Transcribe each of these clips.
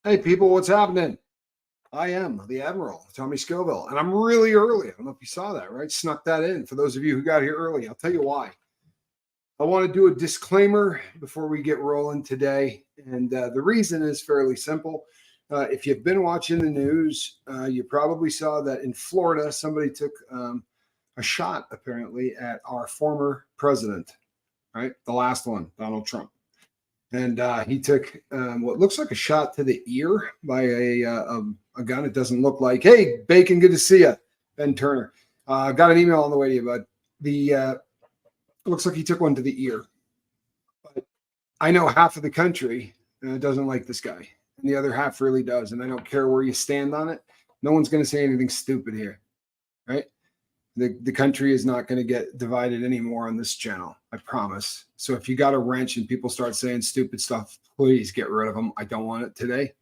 Hey, people, what's happening? I am the Admiral, Tommy Scoville, and I'm really early. I don't know if you saw that, right? Snuck that in. For those of you who got here early, I'll tell you why. I want to do a disclaimer before we get rolling today. And the reason is fairly simple. If you've been watching the news, you probably saw that in Florida, somebody took a shot, apparently, at our former president, right? The last one, Donald Trump. And he took what looks like a shot to the ear by a gun. It doesn't look like. Hey, Bacon, good to see you, Ben Turner. Got an email on the way to you, bud. It looks like he took one to the ear. But I know half of the country doesn't like this guy, and the other half really does. And I don't care where you stand on it. No one's going to say anything stupid here, right? The country is not going to get divided anymore on this channel. I promise. So if you got a wrench and people start saying stupid stuff, please get rid of them. I don't want it today.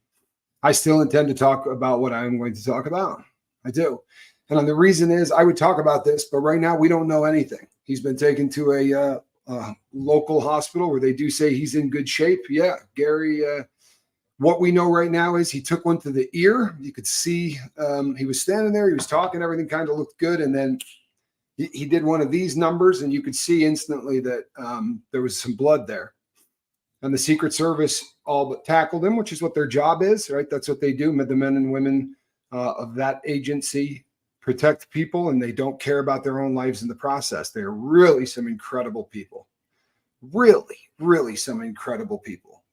I still intend to talk about what I'm going to talk about. I do. And the reason is I would talk about this, but right now we don't know anything. He's been taken to a local hospital where they do say he's in good shape. Yeah, Gary, what we know right now is he took one to the ear. You could see he was standing there. He was talking. Everything kind of looked good. And then he did one of these numbers, and you could see instantly that there was some blood there. And the Secret Service all but tackled him, which is what their job is, right? That's what they do. The men and women of that agency protect people, and they don't care about their own lives in the process. They're really some incredible people. Really, really some incredible people.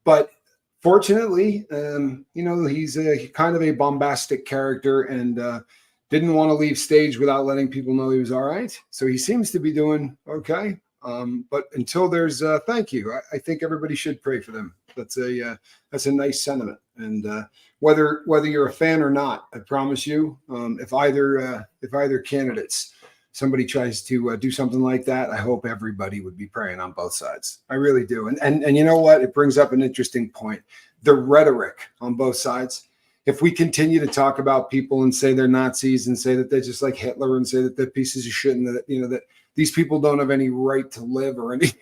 But fortunately, he's kind of a bombastic character and didn't want to leave stage without letting people know he was all right. So he seems to be doing okay. But until there's thank you, I think everybody should pray for them. That's a nice sentiment. And whether you're a fan or not, I promise you, if either candidates somebody tries to do something like that, I hope everybody would be praying on both sides. I really do. And you know what? It brings up an interesting point. The rhetoric on both sides. If we continue to talk about people and say they're Nazis and say that they're just like Hitler and say that they're pieces of shit and that, that these people don't have any right to live or any,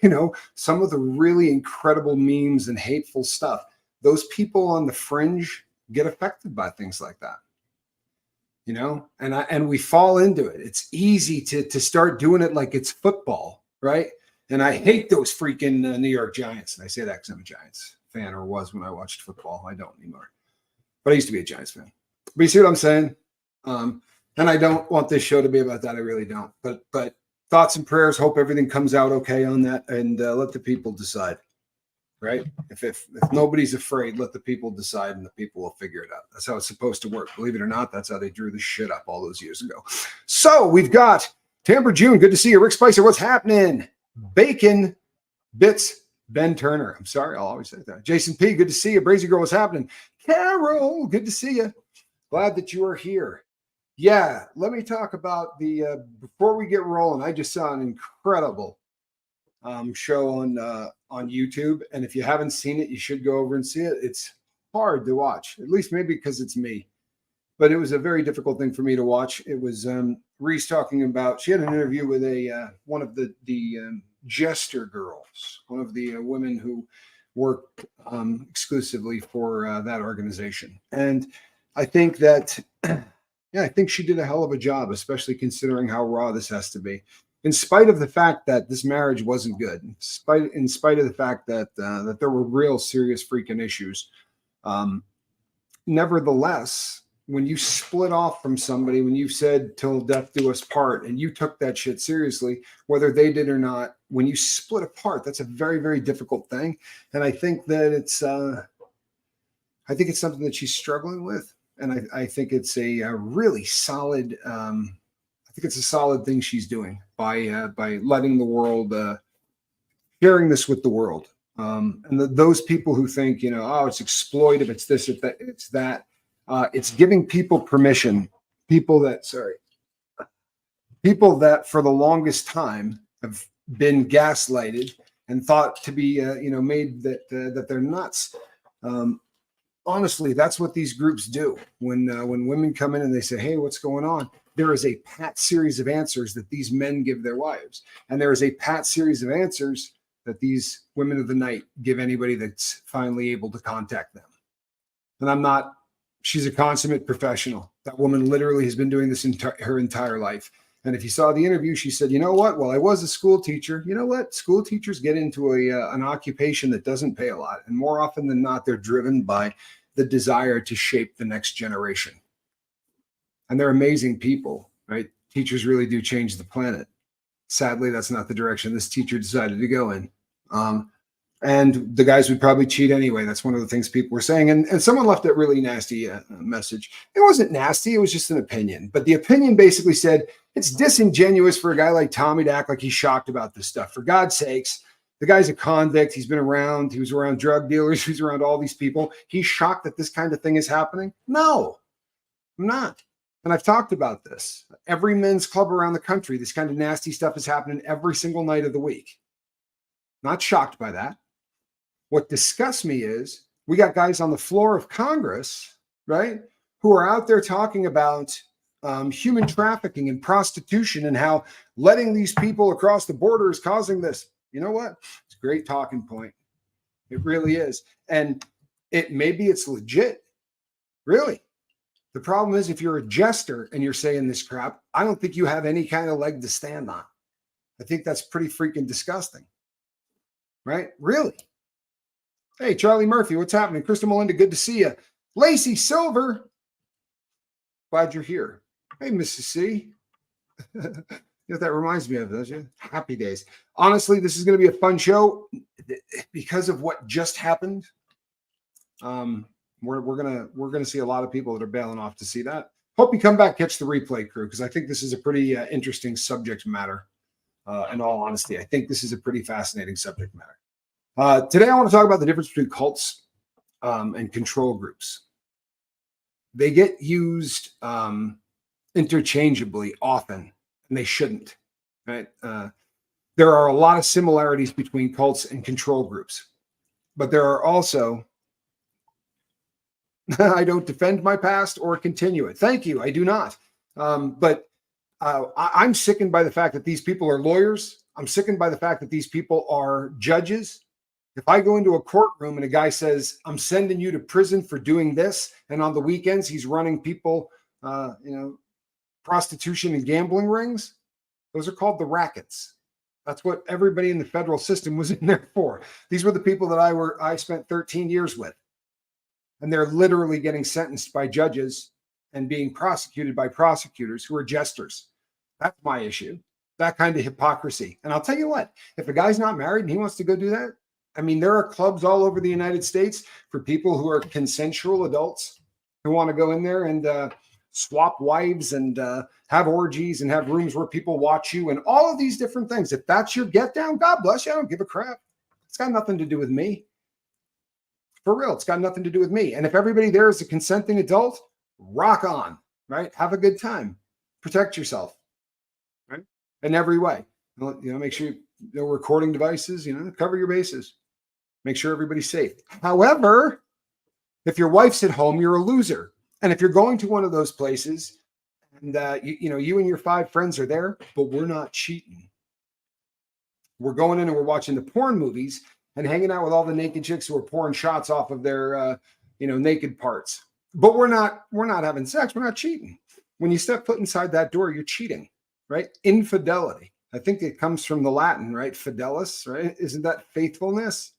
some of the really incredible memes and hateful stuff, those people on the fringe get affected by things like that. And we fall into it. It's easy to start doing it like it's football, right? And I hate those freaking New York Giants. And I say that because I'm a Giants fan, or was when I watched football. I don't anymore. But I used to be a Giants fan. But you see what I'm saying? And I don't want this show to be about that. I really don't. But thoughts and prayers. Hope everything comes out okay on that, and let the people decide. Right? If nobody's afraid, let the people decide, and the people will figure it out. That's how it's supposed to work. Believe it or not, that's how they drew the shit up all those years ago. So we've got Tamper June. Good to see you. Rick Spicer, what's happening? Bacon Bits. Ben Turner. I'm sorry, I'll always say that. Jason P. Good to see you. Brazy Girl, what's happening? Carol, good to see you. Glad that you are here. Yeah, let me talk about before we get rolling. I just saw an incredible show on YouTube, and if you haven't seen it, you should go over and see it. It's hard to watch, at least maybe because it's me, but it was a very difficult thing for me to watch. It was Reese talking about, she had an interview with one of the Jester girls, one of the women who work exclusively for that organization, and I think that I think she did a hell of a job, especially considering how raw this has to be. In spite of the fact that this marriage wasn't good, in spite of the fact that that there were real serious freaking issues, nevertheless, when you split off from somebody, when you said "till death do us part," and you took that shit seriously, whether they did or not, when you split apart, that's a very, very difficult thing. And I think that it's something that she's struggling with, and I think it's a really solid. I think it's a solid thing she's doing by letting the world, sharing this with the world. And those people who think, oh, it's exploitive, it's this, it's that, it's giving people permission. People that for the longest time have been gaslighted and thought to be, made that they're nuts. Honestly, that's what these groups do. When women come in and they say, hey, what's going on? There is a pat series of answers that these men give their wives. And there is a pat series of answers that these women of the night give anybody that's finally able to contact them. And I'm not, she's a consummate professional. That woman literally has been doing this her entire life. And if you saw the interview, she said, you know what? Well, I was a school teacher. You know what? School teachers get into an occupation that doesn't pay a lot. And more often than not, they're driven by the desire to shape the next generation. And they're amazing people, right? Teachers really do change the planet. Sadly, that's not the direction this teacher decided to go in. And the guys would probably cheat anyway. That's one of the things people were saying. And someone left a really nasty message. It wasn't nasty. It was just an opinion. But the opinion basically said, it's disingenuous for a guy like Tommy to act like he's shocked about this stuff. For God's sakes, the guy's a convict. He's been around. He was around drug dealers. He's around all these people. He's shocked that this kind of thing is happening? No, I'm not. And I've talked about this. Every men's club around the country, this kind of nasty stuff is happening every single night of the week. Not shocked by that. What disgusts me is we got guys on the floor of Congress, right, who are out there talking about human trafficking and prostitution and how letting these people across the border is causing this. You know what? It's a great talking point. It really is. And maybe it's legit. Really. The problem is if you're a jester and you're saying this crap, I don't think you have any kind of leg to stand on. I think that's pretty freaking disgusting. Right? Really? Hey, Charlie Murphy, what's happening? Krista Melinda, good to see you. Lacey Silver, glad you're here. Hey, Mrs. C. You know what that reminds me of, doesn't you? Happy days. Honestly, this is going to be a fun show because of what just happened. We're gonna see a lot of people that are bailing off to see that. Hope you come back, catch the replay, crew, because I think this is a pretty interesting subject matter. In all honesty, I think this is a pretty fascinating subject matter. Today, I want to talk about the difference between cults and control groups. They get used interchangeably often, and they shouldn't. Right? There are a lot of similarities between cults and control groups, but there are also I don't defend my past or continue it. Thank you. I do not. But I'm sickened by the fact that these people are lawyers. I'm sickened by the fact that these people are judges. If I go into a courtroom and a guy says, I'm sending you to prison for doing this, and on the weekends he's running people, prostitution and gambling rings, those are called the rackets. That's what everybody in the federal system was in there for. These were the people that I spent 13 years with. And they're literally getting sentenced by judges and being prosecuted by prosecutors who are jesters. That's my issue. That kind of hypocrisy. And I'll tell you what, if a guy's not married and he wants to go do that, I mean, there are clubs all over the United States for people who are consensual adults who want to go in there and swap wives and have orgies and have rooms where people watch you and all of these different things. If that's your get down, God bless you. I don't give a crap. It's got nothing to do with me. For real, it's got nothing to do with me. And if everybody there is a consenting adult, rock on, right? Have a good time. Protect yourself, right? In every way. Make sure recording devices, cover your bases. Make sure everybody's safe. However, if your wife's at home, you're a loser. And if you're going to one of those places and you and your 5 friends are there, but we're not cheating. We're going in and we're watching the porn movies and hanging out with all the naked chicks who are pouring shots off of their, naked parts. But we're not having sex. We're not cheating. When you step foot inside that door, you're cheating, right? Infidelity. I think it comes from the Latin, right? Fidelis, right? Isn't that faithfulness?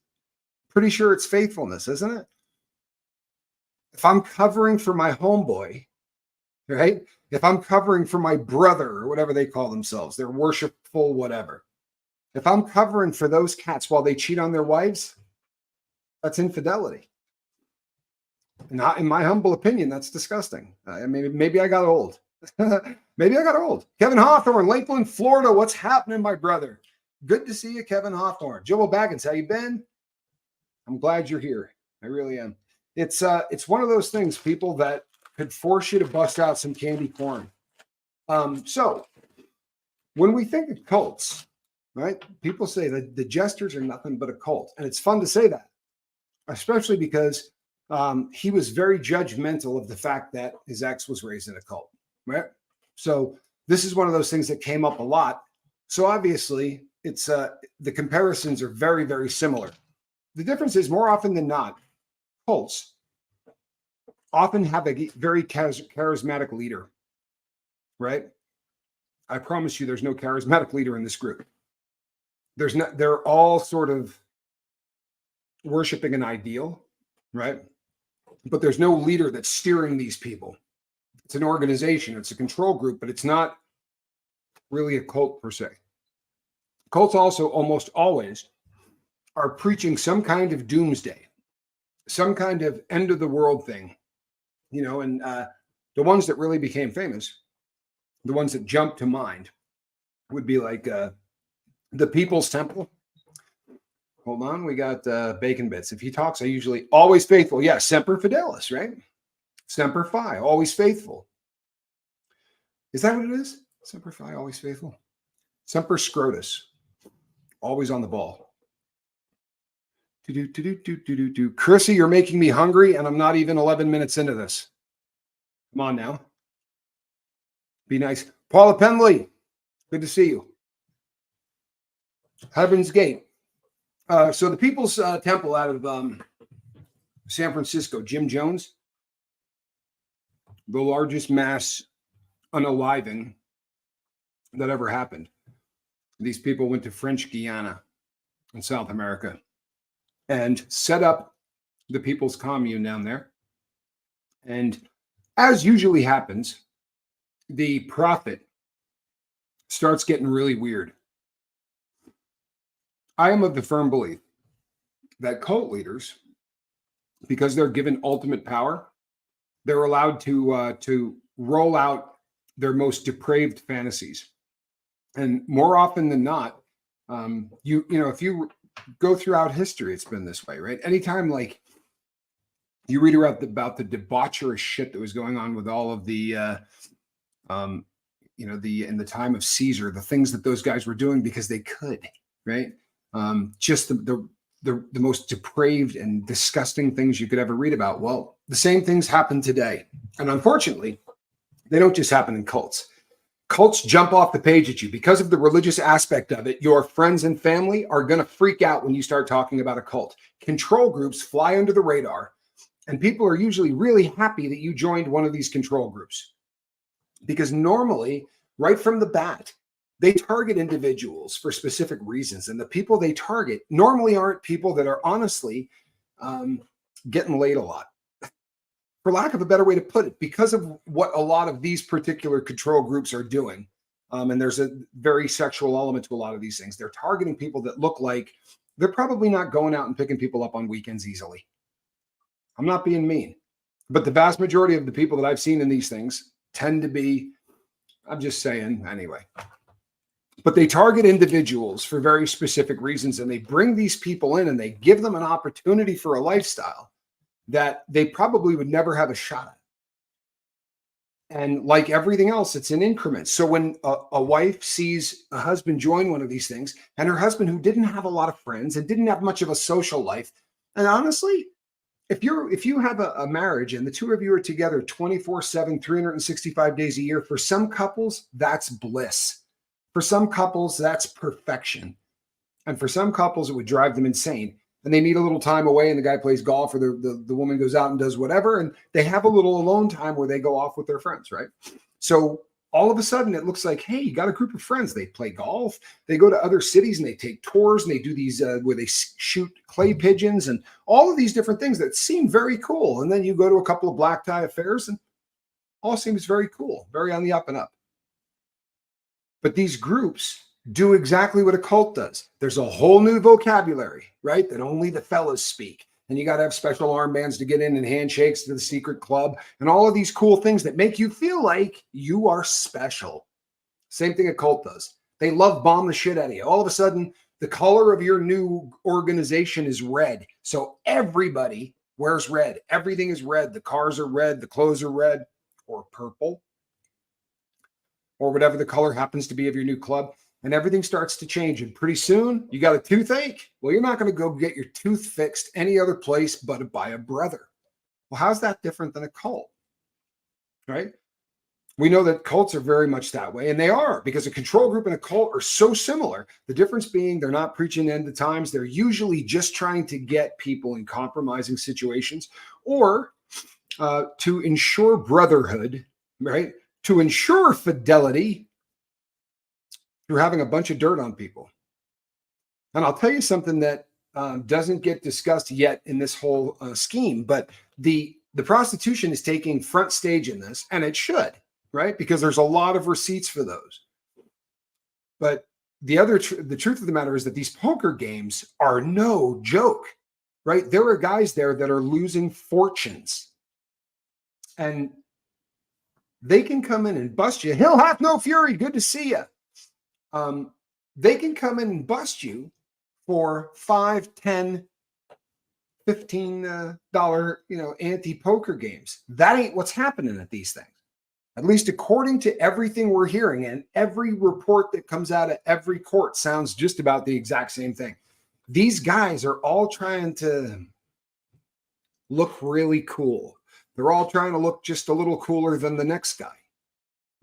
Pretty sure it's faithfulness, isn't it? If I'm covering for my homeboy, right? If I'm covering for my brother or whatever they call themselves, they're worshipful, whatever. If I'm covering for those cats while they cheat on their wives, that's infidelity. Not in my humble opinion, that's disgusting. Maybe I got old. Maybe I got old. Kevin Hawthorne, Lakeland, Florida. What's happening, my brother? Good to see you, Kevin Hawthorne. Joel Baggins, how you been? I'm glad you're here. I really am. It's one of those things, people, that could force you to bust out some candy corn. So when we think of cults, right? People say that the jesters are nothing but a cult. And it's fun to say that, especially because he was very judgmental of the fact that his ex was raised in a cult, right? So this is one of those things that came up a lot. So obviously, it's the comparisons are very, very similar. The difference is more often than not, cults often have a very charismatic leader, right? I promise you there's no charismatic leader in this group. There's not, they're all sort of worshiping an ideal, right? But there's no leader that's steering these people. It's an organization, it's a control group, but it's not really a cult per se. Cults also almost always are preaching some kind of doomsday, some kind of end of the world thing, and the ones that really became famous, the ones that jump to mind would be like the People's Temple. Hold on, we got Bacon Bits. If he talks, I usually always faithful. Yeah, Semper Fidelis, right? Semper Fi, always faithful. Is that what it is? Semper Fi, always faithful. Semper Scrotus, always on the ball. Chrissy, you're making me hungry, and I'm not even 11 minutes into this. Come on now. Be nice. Paula Penley, good to see you. Heaven's Gate. So the People's Temple out of San Francisco, Jim Jones, the largest mass unaliving that ever happened. These people went to French Guiana in South America and set up the People's Commune down there. And as usually happens, the prophet starts getting really weird. I am of the firm belief that cult leaders, because they're given ultimate power, they're allowed to roll out their most depraved fantasies. And more often than not, if you go throughout history, it's been this way, right? Anytime like you read about the debaucherous shit that was going on with all of the in the time of Caesar, the things that those guys were doing because they could, right? Just the most depraved and disgusting things you could ever read about. Well, the same things happen today. And unfortunately, they don't just happen in cults. Cults jump off the page at you because of the religious aspect of it. Your friends and family are going to freak out when you start talking about a cult. Control groups fly under the radar, and people are usually really happy that you joined one of these control groups. Because normally, right from the bat, they target individuals for specific reasons. And the people they target normally aren't people that are honestly getting laid a lot. For lack of a better way to put it, because of what a lot of these particular control groups are doing, and there's a very sexual element to a lot of these things, they're targeting people that look like they're probably not going out and picking people up on weekends easily. I'm not being mean, but the vast majority of the people that I've seen in these things tend to be, I'm just saying anyway. But they target individuals for very specific reasons, and they bring these people in and they give them an opportunity for a lifestyle that they probably would never have a shot at. And like everything else, it's in increments. So when a wife sees a husband join one of these things, and her husband, who didn't have a lot of friends and didn't have much of a social life, and honestly, if you have a marriage and the two of you are together 24/7, 365 days a year, for some couples, that's bliss. For some couples, that's perfection. And for some couples, it would drive them insane. And they need a little time away, and the guy plays golf, or the woman goes out and does whatever, and they have a little alone time where they go off with their friends, right? So all of a sudden, it looks like, hey, you got a group of friends. They play golf. They go to other cities, and they take tours, and they do these where they shoot clay pigeons and all of these different things that seem very cool. And then you go to a couple of black tie affairs, and all seems very cool, very on the up and up. But these groups do exactly what a cult does. There's a whole new vocabulary, right, that only the fellas speak. And you got to have special armbands to get in, and handshakes to the secret club, and all of these cool things that make you feel like you are special. Same thing a cult does. They love bomb the shit out of you. All of a sudden, the color of your new organization is red. So everybody wears red. Everything is red. The cars are red. The clothes are red, or purple, or whatever the color happens to be of your new club. And everything starts to change. And pretty soon, you got a toothache? Well, you're not going to go get your tooth fixed any other place but by a brother. Well, how's that different than a cult? Right? We know that cults are very much that way, and they are, because a control group and a cult are so similar. The difference being they're not preaching end of times. They're usually just trying to get people in compromising situations, or to ensure brotherhood, right? To ensure fidelity through having a bunch of dirt on people. And I'll tell you something that doesn't get discussed yet in this whole scheme, but the prostitution is taking front stage in this, and it should, right? Because there's a lot of receipts for those. But the truth of the matter is that these poker games are no joke, right? There are guys there that are losing fortunes, and they can come in and bust you. Hill hath no fury. Good to see you. They can come in and bust you for $5, $10, $15 anti-poker games. That ain't what's happening at these things. At least according to everything we're hearing, and every report that comes out of every court sounds just about the exact same thing. These guys are all trying to look really cool. They're all trying to look just a little cooler than the next guy,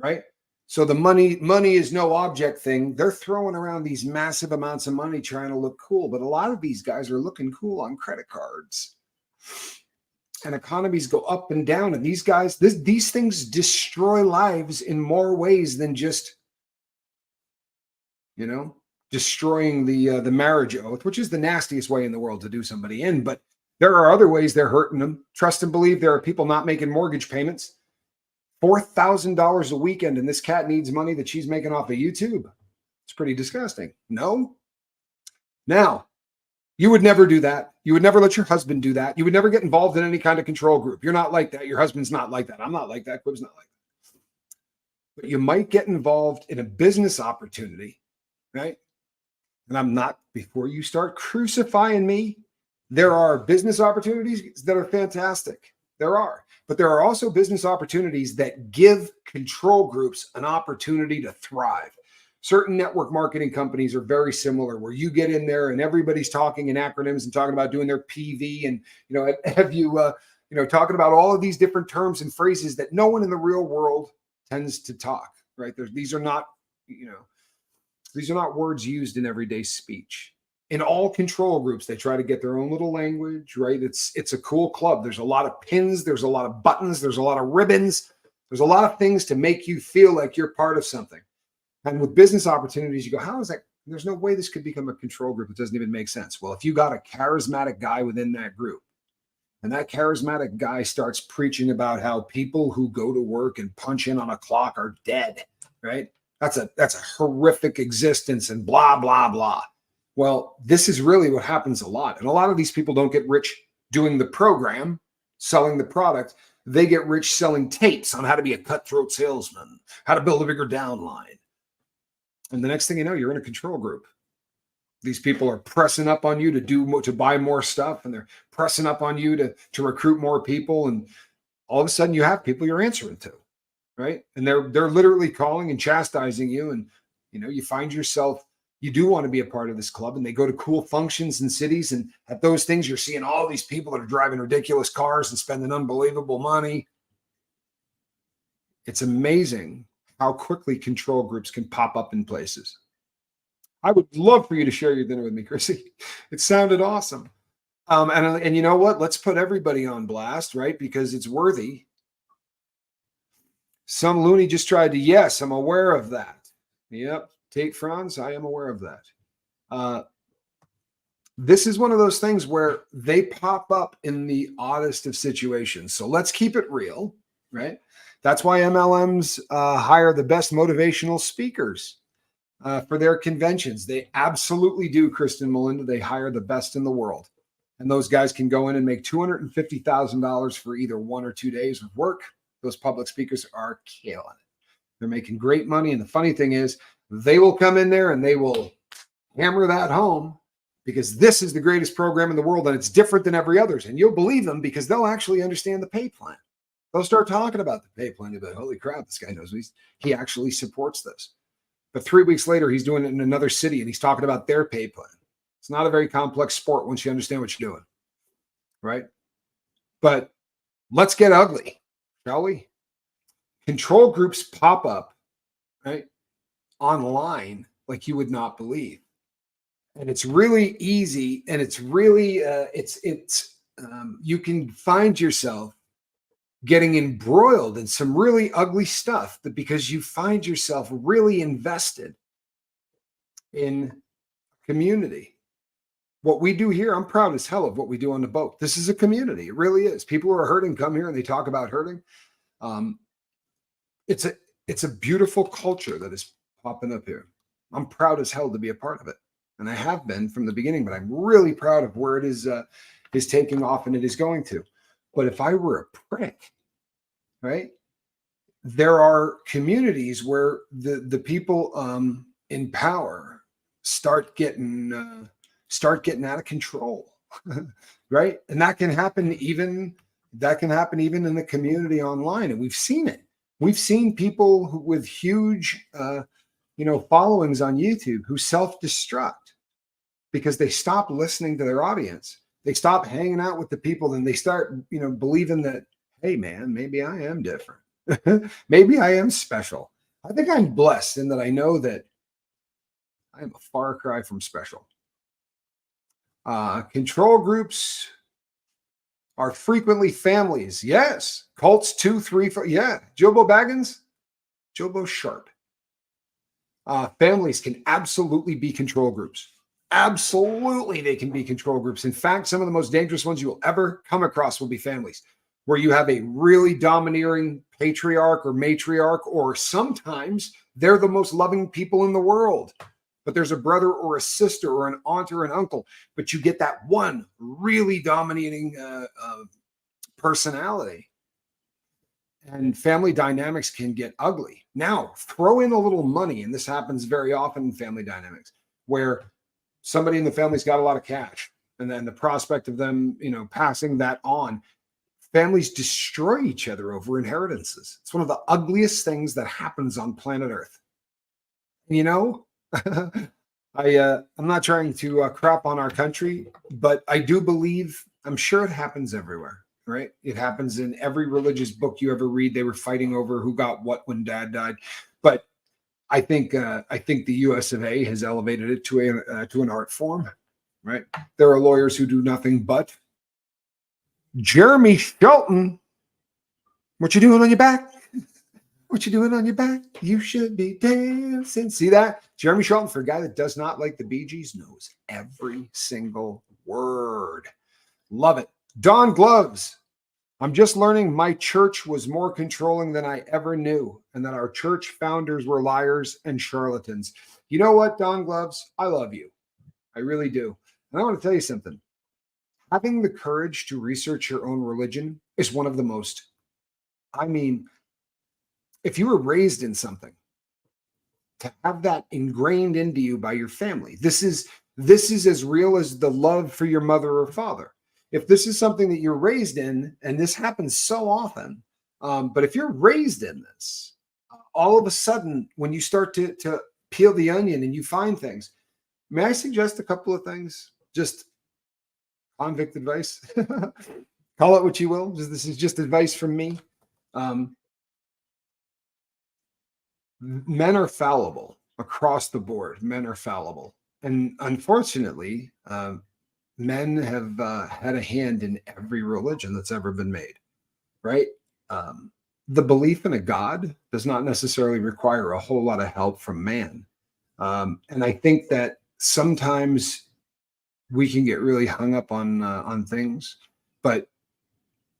right? So the money is no object thing. They're throwing around these massive amounts of money trying to look cool. But a lot of these guys are looking cool on credit cards. And economies go up and down. And these guys, these things destroy lives in more ways than just, destroying the marriage oath, which is the nastiest way in the world to do somebody in. But there are other ways they're hurting them. Trust and believe there are people not making mortgage payments. $4,000 a weekend, and this cat needs money that she's making off of YouTube. It's pretty disgusting. No? Now, you would never do that. You would never let your husband do that. You would never get involved in any kind of control group. You're not like that. Your husband's not like that. I'm not like that. Quib's not like that. But you might get involved in a business opportunity, right? And I'm not, before you start crucifying me, there are business opportunities that are fantastic. There are. But there are also business opportunities that give control groups an opportunity to thrive. Certain network marketing companies are very similar, where you get in there and everybody's talking in acronyms and talking about doing their PV, and have you talking about all of these different terms and phrases that no one in the real world tends to talk. Right? These are not words used in everyday speech. In all control groups, they try to get their own little language, right? It's a cool club. There's a lot of pins. There's a lot of buttons. There's a lot of ribbons. There's a lot of things to make you feel like you're part of something. And with business opportunities, you go, how is that? There's no way this could become a control group. It doesn't even make sense. Well, if you got a charismatic guy within that group, and that charismatic guy starts preaching about how people who go to work and punch in on a clock are dead, right? That's a horrific existence and blah, blah, blah. Well, this is really what happens a lot. And a lot of these people don't get rich doing the program, selling the product. They get rich selling tapes on how to be a cutthroat salesman, how to build a bigger downline. And the next thing you know, you're in a control group. These people are pressing up on you to buy more stuff, and they're pressing up on you to recruit more people. And all of a sudden you have people you're answering to, right? And they're literally calling and chastising you. And, you find yourself, you do want to be a part of this club, and they go to cool functions in cities. And at those things, you're seeing all these people that are driving ridiculous cars and spending unbelievable money. It's amazing how quickly control groups can pop up in places. I would love for you to share your dinner with me, Chrissy. It sounded awesome. And you know what? Let's put everybody on blast, right? Because it's worthy. Some loony just tried to, yes, I'm aware of that. Yep. Tate Franz, I am aware of that. This is one of those things where they pop up in the oddest of situations. So let's keep it real, right? That's why MLMs hire the best motivational speakers for their conventions. They absolutely do, Kristen Melinda. They hire the best in the world. And those guys can go in and make $250,000 for either 1 or 2 days of work. Those public speakers are killing it. They're making great money. And the funny thing is, they will come in there and they will hammer that home, because this is the greatest program in the world and it's different than every others. And you'll believe them because they'll actually understand the pay plan. They'll start talking about the pay plan. You'll be like, holy crap, this guy knows he actually supports this. But 3 weeks later, he's doing it in another city and he's talking about their pay plan. It's not a very complex sport once you understand what you're doing, right? But let's get ugly, shall we? Control groups pop up, right, online like you would not believe. And it's really easy, and it's really you can find yourself getting embroiled in some really ugly stuff, that because you find yourself really invested in community. What we do here, I'm proud as hell of what we do on the boat. This is a community. It really is. People who are hurting come here and they talk about hurting. It's a beautiful culture that is popping up here. I'm proud as hell to be a part of it. And I have been from the beginning, but I'm really proud of where it is taking off and it is going to. But if I were a prick, right? There are communities where the people in power start getting out of control, right? And that can happen even in the community online, and we've seen it. We've seen people with huge, followings on YouTube who self-destruct because they stop listening to their audience. They stop hanging out with the people, and they start, believing that, hey, man, maybe I am different. Maybe I am special. I think I'm blessed in that I know that I am a far cry from special. Control groups are frequently families. Yes. Cults 2, 3, 4. Yeah. Jobo Baggins, Jobo Sharp. Families can absolutely be control groups. Absolutely, they can be control groups. In fact, some of the most dangerous ones you will ever come across will be families where you have a really domineering patriarch or matriarch, or sometimes they're the most loving people in the world, but there's a brother or a sister or an aunt or an uncle, but you get that one really dominating personality. And family dynamics can get ugly. Now, throw in a little money, and this happens very often in family dynamics, where somebody in the family's got a lot of cash, and then the prospect of them, passing that on, families destroy each other over inheritances. It's one of the ugliest things that happens on planet Earth. I'm not trying to crap on our country, but I do believe, I'm sure it happens everywhere, right? It happens in every religious book you ever read. They were fighting over who got what when dad died. But I think the US of A has elevated it to an art form, right? There are lawyers who do nothing but. Jeremy Shelton, what you doing on your back? What you doing on your back? You should be dancing. See that? Jeremy Shelton, for a guy that does not like the Bee Gees, knows every single word. Love it. Don Gloves. I'm just learning my church was more controlling than I ever knew, and that our church founders were liars and charlatans. You know what, Don Gloves? I love you. I really do. And I want to tell you something. Having the courage to research your own religion is one of the most, if you were raised in something, to have that ingrained into you by your family, this is as real as the love for your mother or father. If this is something that you're raised in, and this happens so often, but if you're raised in this, all of a sudden, when you start to peel the onion and you find things, may I suggest a couple of things? Just convict advice. Call it what you will. This is just advice from me. Men are fallible across the board. Men are fallible. And unfortunately, men have had a hand in every religion that's ever been made, right? The belief in a God does not necessarily require a whole lot of help from man. And I think that sometimes we can get really hung up on things, but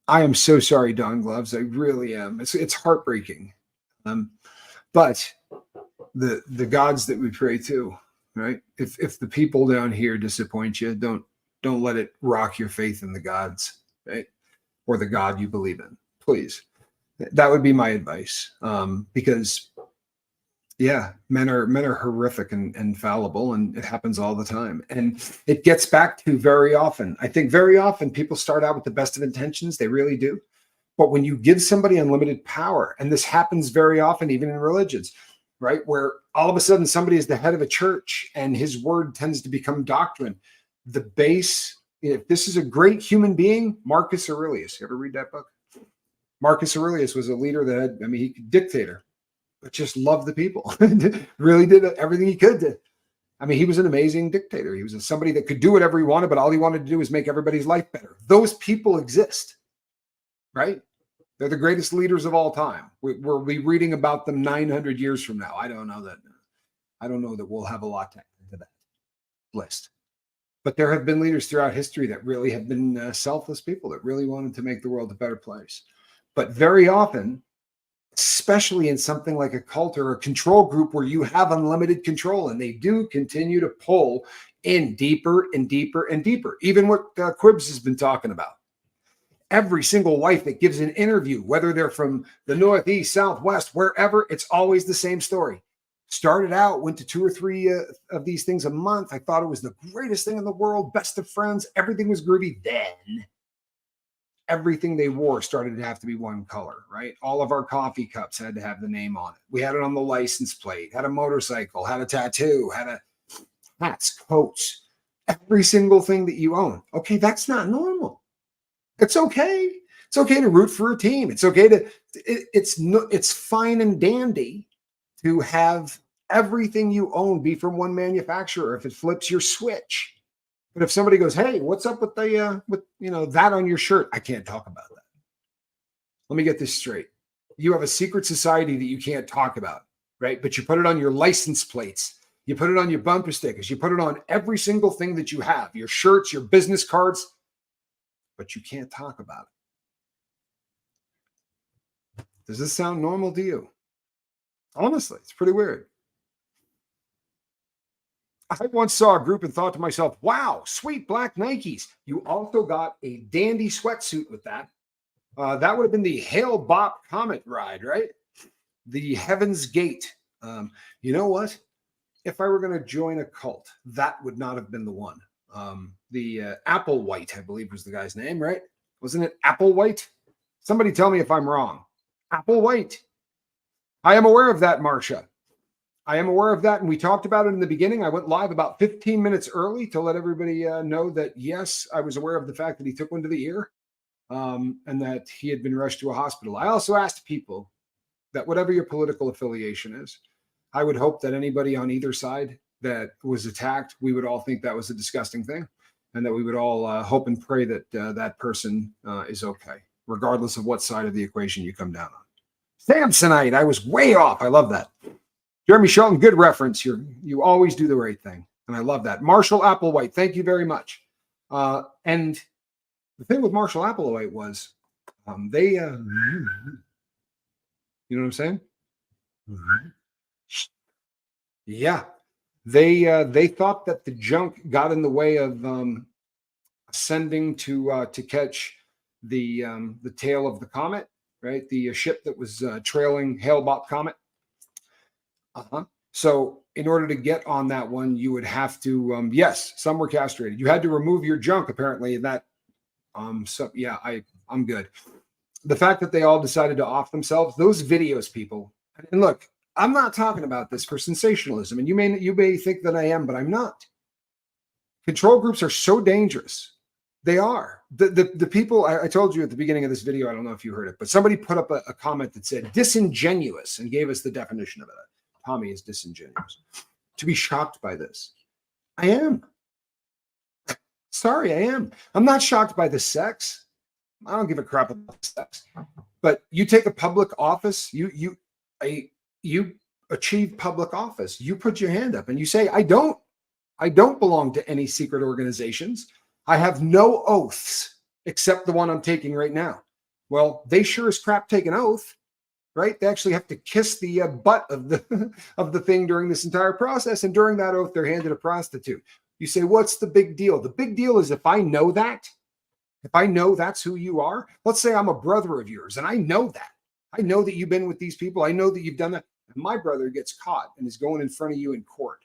I am so sorry, Don Gloves. I really am. It's heartbreaking. But the gods that we pray to, right? If the people down here disappoint you, don't let it rock your faith in the gods, right? Or the God you believe in, please. That would be my advice. Because yeah, men are horrific and fallible, and it happens all the time. And it gets back to very often. I think very often people start out with the best of intentions. They really do. But when you give somebody unlimited power, and this happens very often, even in religions, right? Where all of a sudden somebody is the head of a church and his word tends to become doctrine. The base, if this is a great human being, Marcus Aurelius. You ever read that book? Marcus Aurelius was a leader that had, he dictator, but just loved the people. Really did everything he could to. He was an amazing dictator. He was somebody that could do whatever he wanted, but all he wanted to do was make everybody's life better. Those people exist, right? They're the greatest leaders of all time. We'll be reading about them 900 years from now. I don't know that we'll have a lot to add to that list. But there have been leaders throughout history that really have been selfless people that really wanted to make the world a better place. But very often, especially in something like a cult or a control group where you have unlimited control, and they do continue to pull in deeper and deeper and deeper, even what Quibbs has been talking about. Every single wife that gives an interview, whether they're from the Northeast, Southwest, wherever, it's always the same story. Started out, went to 2 or 3 of these things a month. I thought it was the greatest thing in the world, best of friends. Everything was groovy. Then everything they wore started to have to be one color, right? All of our coffee cups had to have the name on it. We had it on the license plate, had a motorcycle, had a tattoo, had hats, coats, every single thing that you own. Okay, that's not normal. It's okay. It's okay to root for a team. It's okay to, it's fine and dandy to have everything you own be from one manufacturer if it flips your switch. But if somebody goes, hey, what's up with that on your shirt? I can't talk about that. Let me get this straight. You have a secret society that you can't talk about, right? But you put it on your license plates. You put it on your bumper stickers. You put it on every single thing that you have, your shirts, your business cards, but you can't talk about it. Does this sound normal to you? Honestly, it's pretty weird. I once saw a group and thought to myself, wow, sweet black Nikes. You also got a dandy sweatsuit with that. That would have been the Hail Bop Comet ride, right? The Heaven's Gate. You know what? If I were going to join a cult, that would not have been the one. The Applewhite, I believe was the guy's name, right? Wasn't it Applewhite? Somebody tell me if I'm wrong. Applewhite. I am aware of that, Marcia. I am aware of that, and we talked about it in the beginning. I went live about 15 minutes early to let everybody know that, yes, I was aware of the fact that he took one to the ear and that he had been rushed to a hospital. I also asked people that whatever your political affiliation is, I would hope that anybody on either side that was attacked, we would all think that was a disgusting thing, and that we would all hope and pray that that person is okay, regardless of what side of the equation you come down on. Samsonite, I was way off. I love that. Jeremy Shelton, good reference. You always do the right thing, and I love that. Marshall Applewhite, thank you very much. And the thing with Marshall Applewhite was they, you know what I'm saying? Yeah, they thought that the junk got in the way of ascending to catch the tail of the comet, right? The ship that was trailing Hale-Bopp comet. So in order to get on that one, you would have to, yes, some were castrated. You had to remove your junk, apparently. That, so yeah, I'm good. The fact that they all decided to off themselves, those videos, people, and look, I'm not talking about this for sensationalism, and you may think that I am, but I'm not. Control groups are so dangerous. They are. The people, I told you at the beginning of this video, I don't know if you heard it, but somebody put up a comment that said disingenuous and gave us the definition of it. Tommy is disingenuous. To be shocked by this. I am. Sorry, I am. I'm not shocked by the sex. I don't give a crap about the sex. But you take a public office, you achieve public office. You put your hand up and you say, I don't belong to any secret organizations. I have no oaths except the one I'm taking right now. Well, they sure as crap take an oath. Right? They actually have to kiss the butt of the thing during this entire process. And during that oath, they're handed a prostitute. You say, what's the big deal? The big deal is if I know that's who you are, let's say I'm a brother of yours and I know that. I know that you've been with these people. I know that you've done that. And my brother gets caught and is going in front of you in court.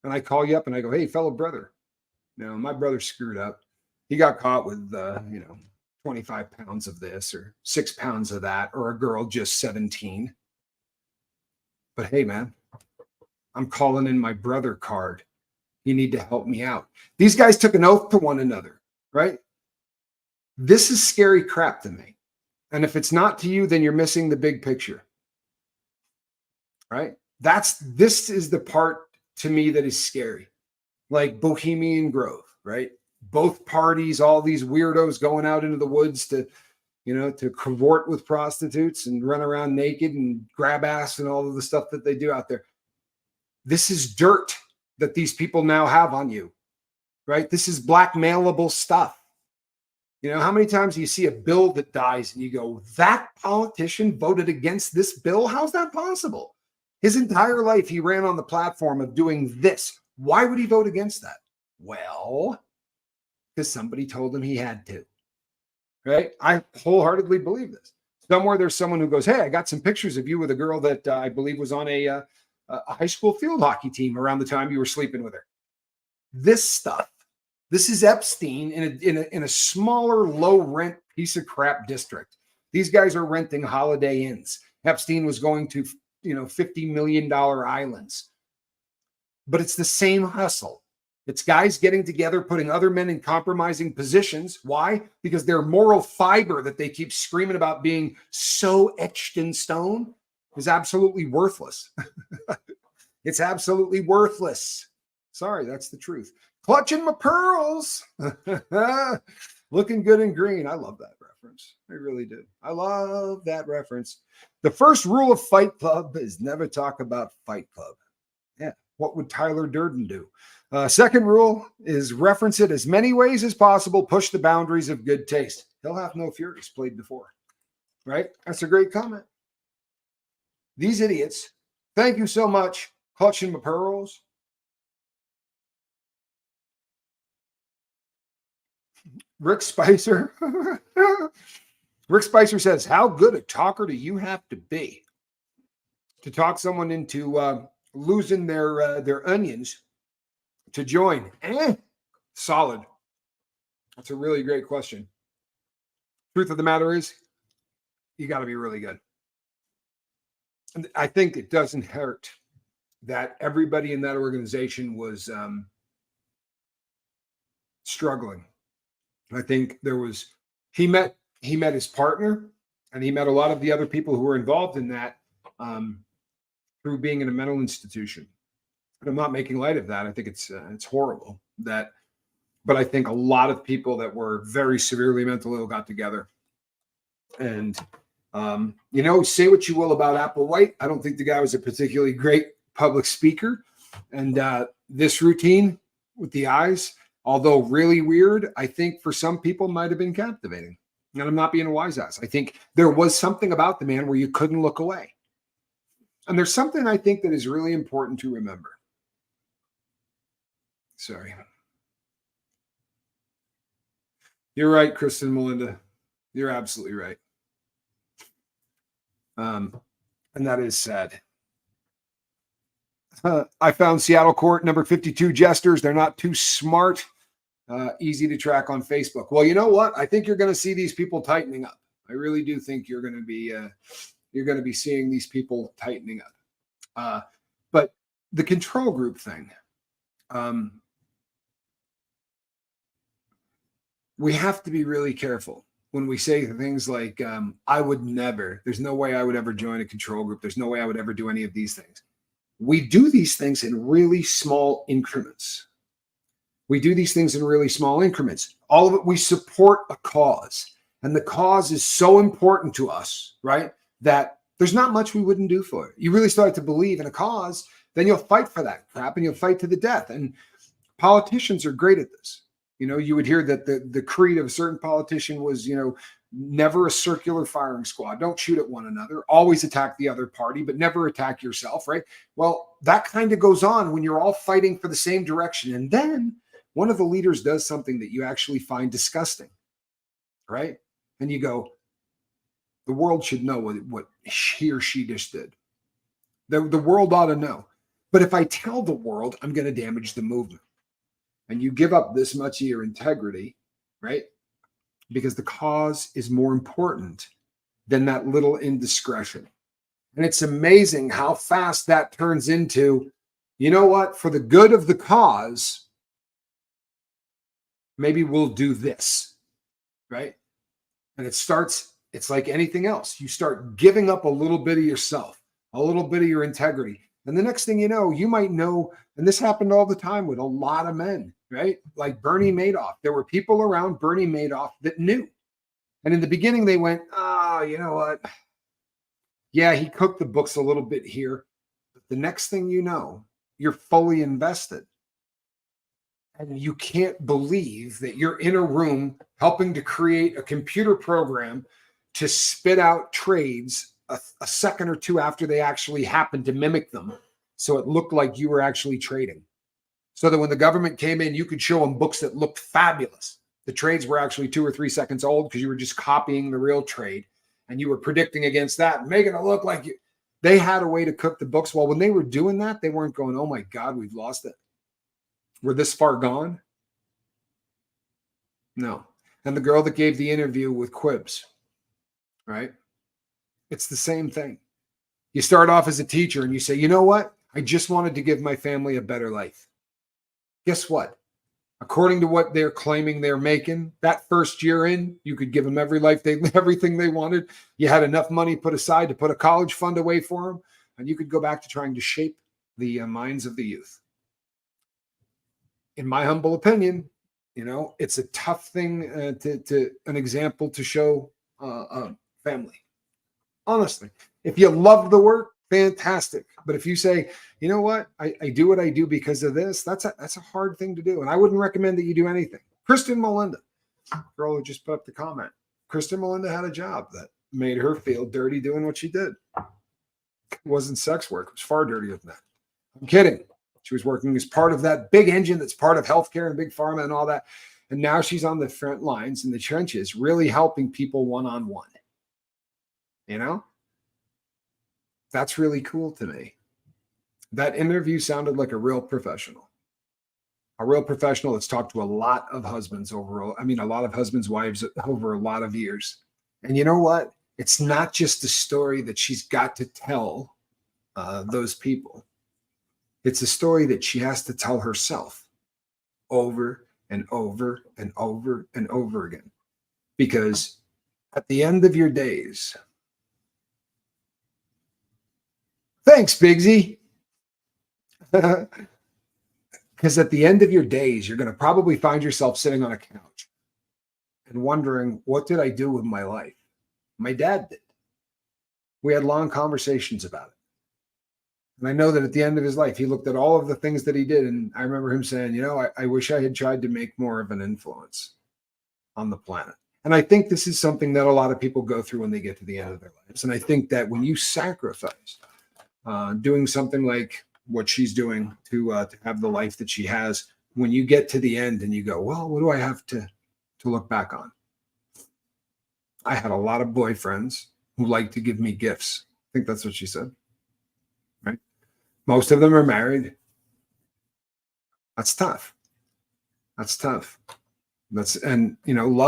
And I call you up and I go, hey, fellow brother. No, my brother screwed up. He got caught with, 25 pounds of this or 6 pounds of that, or a girl just 17. But hey, man, I'm calling in my brother card. You need to help me out. These guys took an oath to one another, right? This is scary crap to me. And if it's not to you, then you're missing the big picture, right? This is the part to me that is scary. Like Bohemian Grove, right? Both parties, all these weirdos going out into the woods to to cavort with prostitutes and run around naked and grab ass and all of the stuff that they do out there. This is dirt that these people now have on you, right? This is blackmailable stuff. How many times do you see a bill that dies and you go, that politician voted against this bill? How's that possible? His entire life, he ran on the platform of doing this. Why would he vote against that? Well, because somebody told him he had to, right? I wholeheartedly believe this. Somewhere there's someone who goes, hey, I got some pictures of you with a girl that I believe was on a high school field hockey team around the time you were sleeping with her. This stuff. This is Epstein in a smaller, low-rent piece of crap district. These guys are renting Holiday Inns. Epstein was going to, $50 million islands. But it's the same hustle. It's guys getting together, putting other men in compromising positions. Why? Because their moral fiber that they keep screaming about being so etched in stone is absolutely worthless. It's absolutely worthless. Sorry, that's the truth. Clutching my pearls. Looking good in green. I love that reference. I really do. I love that reference. The first rule of Fight Club is never talk about Fight Club. Yeah. What would Tyler Durden do? Second rule is reference it as many ways as possible. Push the boundaries of good taste. He'll have no furies played before. Right? That's a great comment. These idiots. Thank you so much. Clutching my pearls. Rick Spicer. Rick Spicer says, how good a talker do you have to be to talk someone into losing their onions to join? Solid. That's a really great question. Truth of the matter is, you got to be really good. And I think it doesn't hurt that everybody in that organization was struggling. I think he met his partner, and he met a lot of the other people who were involved in that through being in a mental institution. And I'm not making light of that. I think it's horrible but I think a lot of people that were very severely mentally ill got together. And say what you will about Applewhite. I don't think the guy was a particularly great public speaker. And this routine with the eyes, although really weird, I think for some people might have been captivating. And I'm not being a wise ass. I think there was something about the man where you couldn't look away. And there's something I think that is really important to remember. Sorry. You're right, Kristen Melinda. You're absolutely right. And that is sad. I found Seattle court number 52 jesters. They're not too smart. Easy to track on Facebook. Well, you know what? I think you're going to see these people tightening up. I really do think you're going to be seeing these people tightening up. But the control group thing, we have to be really careful when we say things like, I would never, there's no way I would ever join a control group. There's no way I would ever do any of these things. We do these things in really small increments. All of it, we support a cause. And the cause is so important to us, right? That there's not much we wouldn't do for it. You really start to believe in a cause, then you'll fight for that crap and you'll fight to the death. And politicians are great at this. You would hear that the creed of a certain politician was, never a circular firing squad. Don't shoot at one another. Always attack the other party, but never attack yourself, right? Well, that kind of goes on when you're all fighting for the same direction. And then one of the leaders does something that you actually find disgusting, right? And you go, the world should know what he or she just did. The world ought to know. But if I tell the world, I'm going to damage the movement. And you give up this much of your integrity, right? Because the cause is more important than that little indiscretion. And it's amazing how fast that turns into, you know what, for the good of the cause, maybe we'll do this, right? And it's like anything else. You start giving up a little bit of yourself, a little bit of your integrity. And the next thing you might know, and this happened all the time with a lot of men, right? Like Bernie Madoff. There were people around Bernie Madoff that knew. And in the beginning, they went, oh, you know what? Yeah, he cooked the books a little bit here. But the next thing you know, you're fully invested. And you can't believe that you're in a room helping to create a computer program to spit out trades a second or two after they actually happened to mimic them. So it looked like you were actually trading. So that when the government came in, you could show them books that looked fabulous. The trades were actually 2 or 3 seconds old because you were just copying the real trade and you were predicting against that and making it look like you. They had a way to cook the books. Well, when they were doing that, they weren't going, oh my God, we've lost it. We're this far gone. No. And the girl that gave the interview with Quibs, right? It's the same thing. You start off as a teacher and you say, you know what? I just wanted to give my family a better life. Guess what? According to what they're claiming they're making, that first year in, you could give them everything they wanted. You had enough money put aside to put a college fund away for them, and you could go back to trying to shape the minds of the youth. In my humble opinion, it's a tough thing to an example to show family. Honestly, if you love the work, fantastic. But if you say, you know what, I do what I do because of this, that's a hard thing to do. And I wouldn't recommend that you do anything. Kristen Melinda, girl who just put up the comment. Kristen Melinda had a job that made her feel dirty doing what she did. It wasn't sex work. It was far dirtier than that. I'm kidding. She was working as part of that big engine that's part of healthcare and big pharma and all that. And now she's on the front lines in the trenches, really helping people one-on-one. That's really cool to me. That interview sounded like a real professional that's talked to a lot of husbands a lot of husbands' wives over a lot of years. And you know what? It's not just a story that she's got to tell those people. It's a story that she has to tell herself over and over and over and over again. Because at the end of your days, thanks, Bigsy. Because at the end of your days, you're going to probably find yourself sitting on a couch and wondering, what did I do with my life? My dad did. We had long conversations about it. And I know that at the end of his life, he looked at all of the things that he did. And I remember him saying, I wish I had tried to make more of an influence on the planet. And I think this is something that a lot of people go through when they get to the end of their lives. And I think that when you sacrifice doing something like what she's doing to have the life that she has, when you get to the end and you go, well, what do I have to look back on? I had a lot of boyfriends who liked to give me gifts. I think that's what she said. Right? Most of them are married. That's tough. Love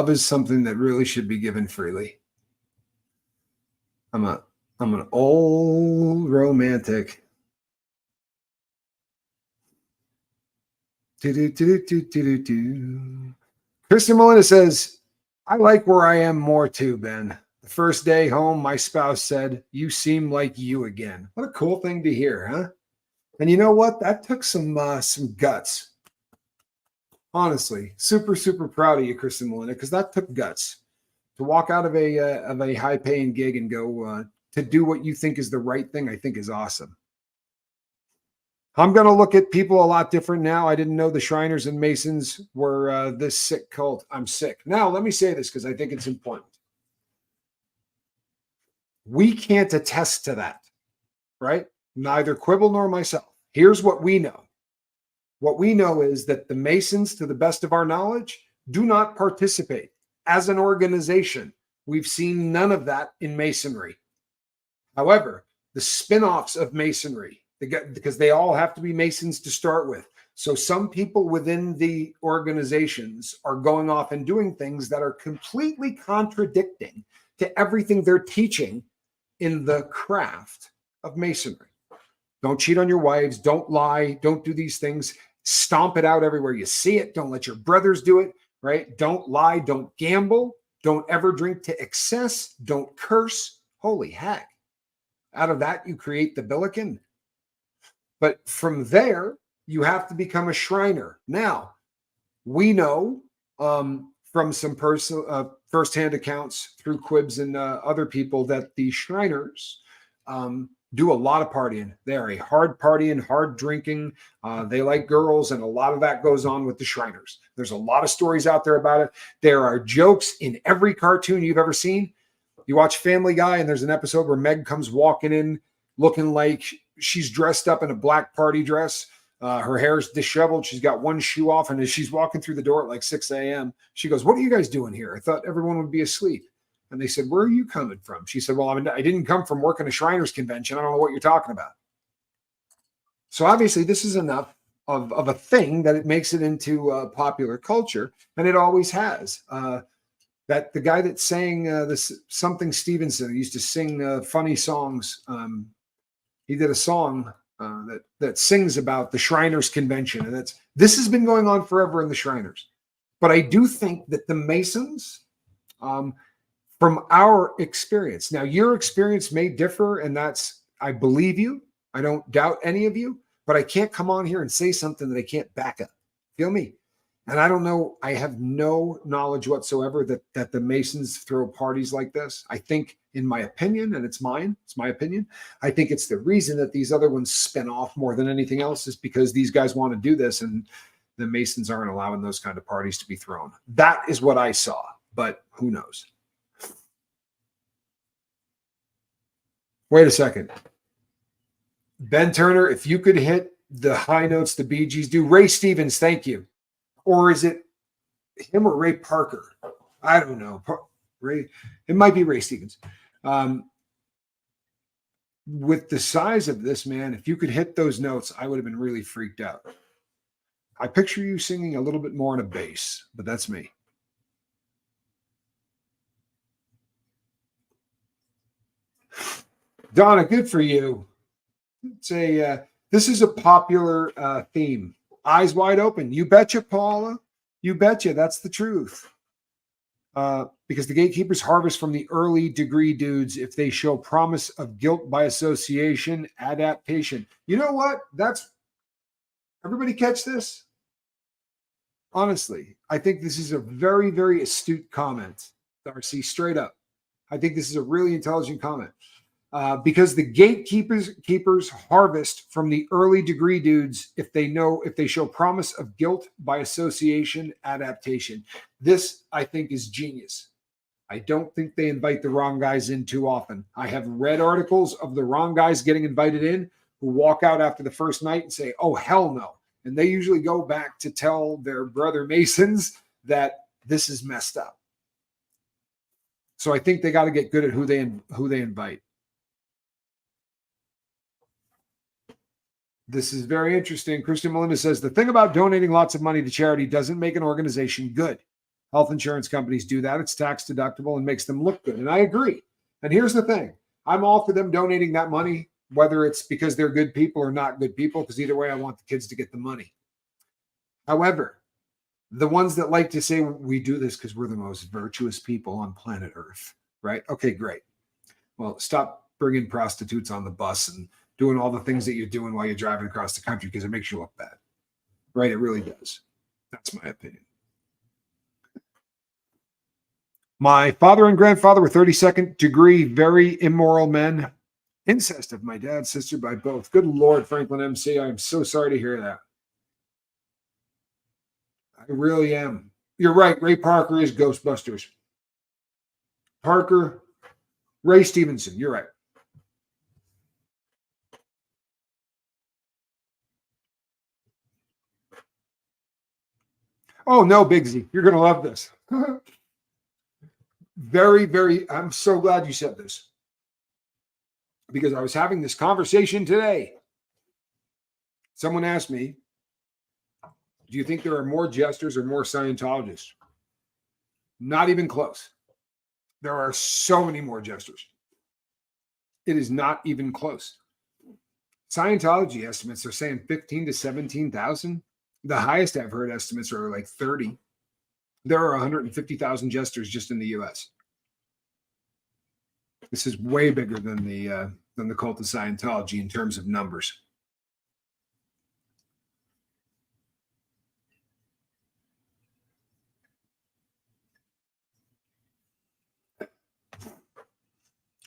is something that really should be given freely. I'm an old romantic. Kristen Melinda says, I like where I am more too, Ben. The first day home, my spouse said, you seem like you again. What a cool thing to hear, huh? And you know what? That took some guts. Honestly, super, super proud of you, Kristen Melinda, because that took guts to walk out of a high-paying gig and go to do what you think is the right thing. I think is awesome. I'm going to look at people a lot different now. I didn't know the Shriners and Masons were this sick cult. I'm sick. Now, let me say this because I think it's important. We can't attest to that, right? Neither Quibble nor myself. Here's what we know. What we know is that the Masons, to the best of our knowledge, do not participate as an organization. We've seen none of that in Masonry. However, the spin-offs of Masonry, because they all have to be Masons to start with. So some people within the organizations are going off and doing things that are completely contradicting to everything they're teaching in the craft of Masonry. Don't cheat on your wives. Don't lie. Don't do these things. Stomp it out everywhere you see it. Don't let your brothers do it, right? Don't lie. Don't gamble. Don't ever drink to excess. Don't curse. Holy heck. Out of that, you create the Billiken. But from there, you have to become a Shriner. Now, we know from some firsthand accounts through Quibs and other people that the Shriners do a lot of partying. They are a hard partying, hard drinking. They like girls, and a lot of that goes on with the Shriners. There's a lot of stories out there about it. There are jokes in every cartoon you've ever seen. You watch Family Guy, and there's an episode where Meg comes walking in looking like she's dressed up in a black party dress. Her hair's disheveled. She's got one shoe off. And as she's walking through the door at like 6 a.m., she goes, "What are you guys doing here? I thought everyone would be asleep." And they said, "Where are you coming from?" She said, "Well, I didn't come from working a Shriners convention. I don't know what you're talking about." So obviously this is enough of a thing that it makes it into popular culture. And it always has. That the guy that sang this something Stevenson used to sing funny songs. He did a song that sings about the Shriners convention, and this has been going on forever in the Shriners. But I do think that the Masons, from our experience, now your experience may differ, and I believe you. I don't doubt any of you, but I can't come on here and say something that I can't back up. Feel me? And I don't know, I have no knowledge whatsoever that the Masons throw parties like this. I think, in my opinion, and it's my opinion, I think it's the reason that these other ones spin off more than anything else is because these guys want to do this, and the Masons aren't allowing those kind of parties to be thrown. That is what I saw, but who knows? Wait a second. Ben Turner, if you could hit the high notes the Bee Gees do. Ray Stevens, thank you. Or is it him or Ray Parker? I don't know. Ray, it might be Ray Stevens. With the size of this man, if you could hit those notes, I would have been really freaked out. I picture you singing a little bit more on a bass, but that's me. Donna, good for you. This is a popular theme. Eyes wide open. You betcha, Paula. You betcha. That's the truth. Because the gatekeepers harvest from the early degree dudes if they show promise of guilt by association, adaptation. You know what? Everybody catch this? Honestly, I think this is a very, very astute comment, Darcy, straight up. I think this is a really intelligent comment. Because the gatekeepers harvest from the early degree dudes if they show promise of guilt by association, adaptation. This, I think, is genius. I don't think they invite the wrong guys in too often. I have read articles of the wrong guys getting invited in who walk out after the first night and say, "Oh, hell no." And they usually go back to tell their brother Masons that this is messed up. So I think they got to get good at who they invite. This is very interesting. Christian Melinda says, the thing about donating lots of money to charity doesn't make an organization good. Health insurance companies do that. It's tax deductible and makes them look good. And I agree. And here's the thing. I'm all for them donating that money, whether it's because they're good people or not good people, because either way, I want the kids to get the money. However, the ones that like to say we do this because we're the most virtuous people on planet Earth, right? Okay, great. Well, stop bringing prostitutes on the bus and doing all the things that you're doing while you're driving across the country because it makes you look bad, right? It really does. That's my opinion. My father and grandfather were 32nd degree, very immoral men. Incest of my dad's sister by both. Good Lord, Franklin MC. I am so sorry to hear that. I really am. You're right. Ray Parker is Ghostbusters. Parker, Ray Stevenson. You're right. Oh, no, Bigsy. You're going to love this. Very, very, I'm so glad you said this. Because I was having this conversation today. Someone asked me, do you think there are more jesters or more Scientologists? Not even close. There are so many more jesters. It is not even close. Scientology estimates are saying 15 to 17,000. The highest I've heard estimates are like 30. There are 150,000 jesters just in the U.S. This is way bigger than the cult of Scientology in terms of numbers.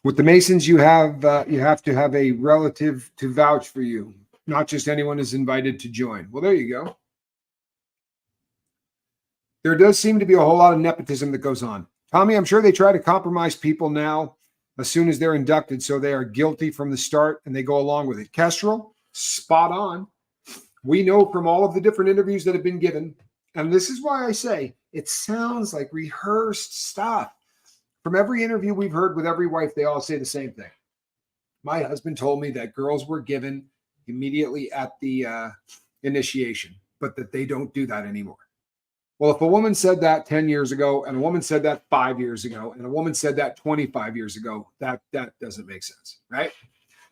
With the Masons, you have to have a relative to vouch for you. Not just anyone is invited to join. Well, there you go. There does seem to be a whole lot of nepotism that goes on. Tommy, I'm sure they try to compromise people now as soon as they're inducted, so they are guilty from the start and they go along with it. Kestrel, spot on. We know from all of the different interviews that have been given, and this is why I say it sounds like rehearsed stuff. From every interview we've heard with every wife, they all say the same thing. My husband told me that girls were given immediately at the initiation, but that they don't do that anymore. Well, if a woman said that 10 years ago, and a woman said that 5 years ago, and a woman said that 25 years ago, that doesn't make sense, right?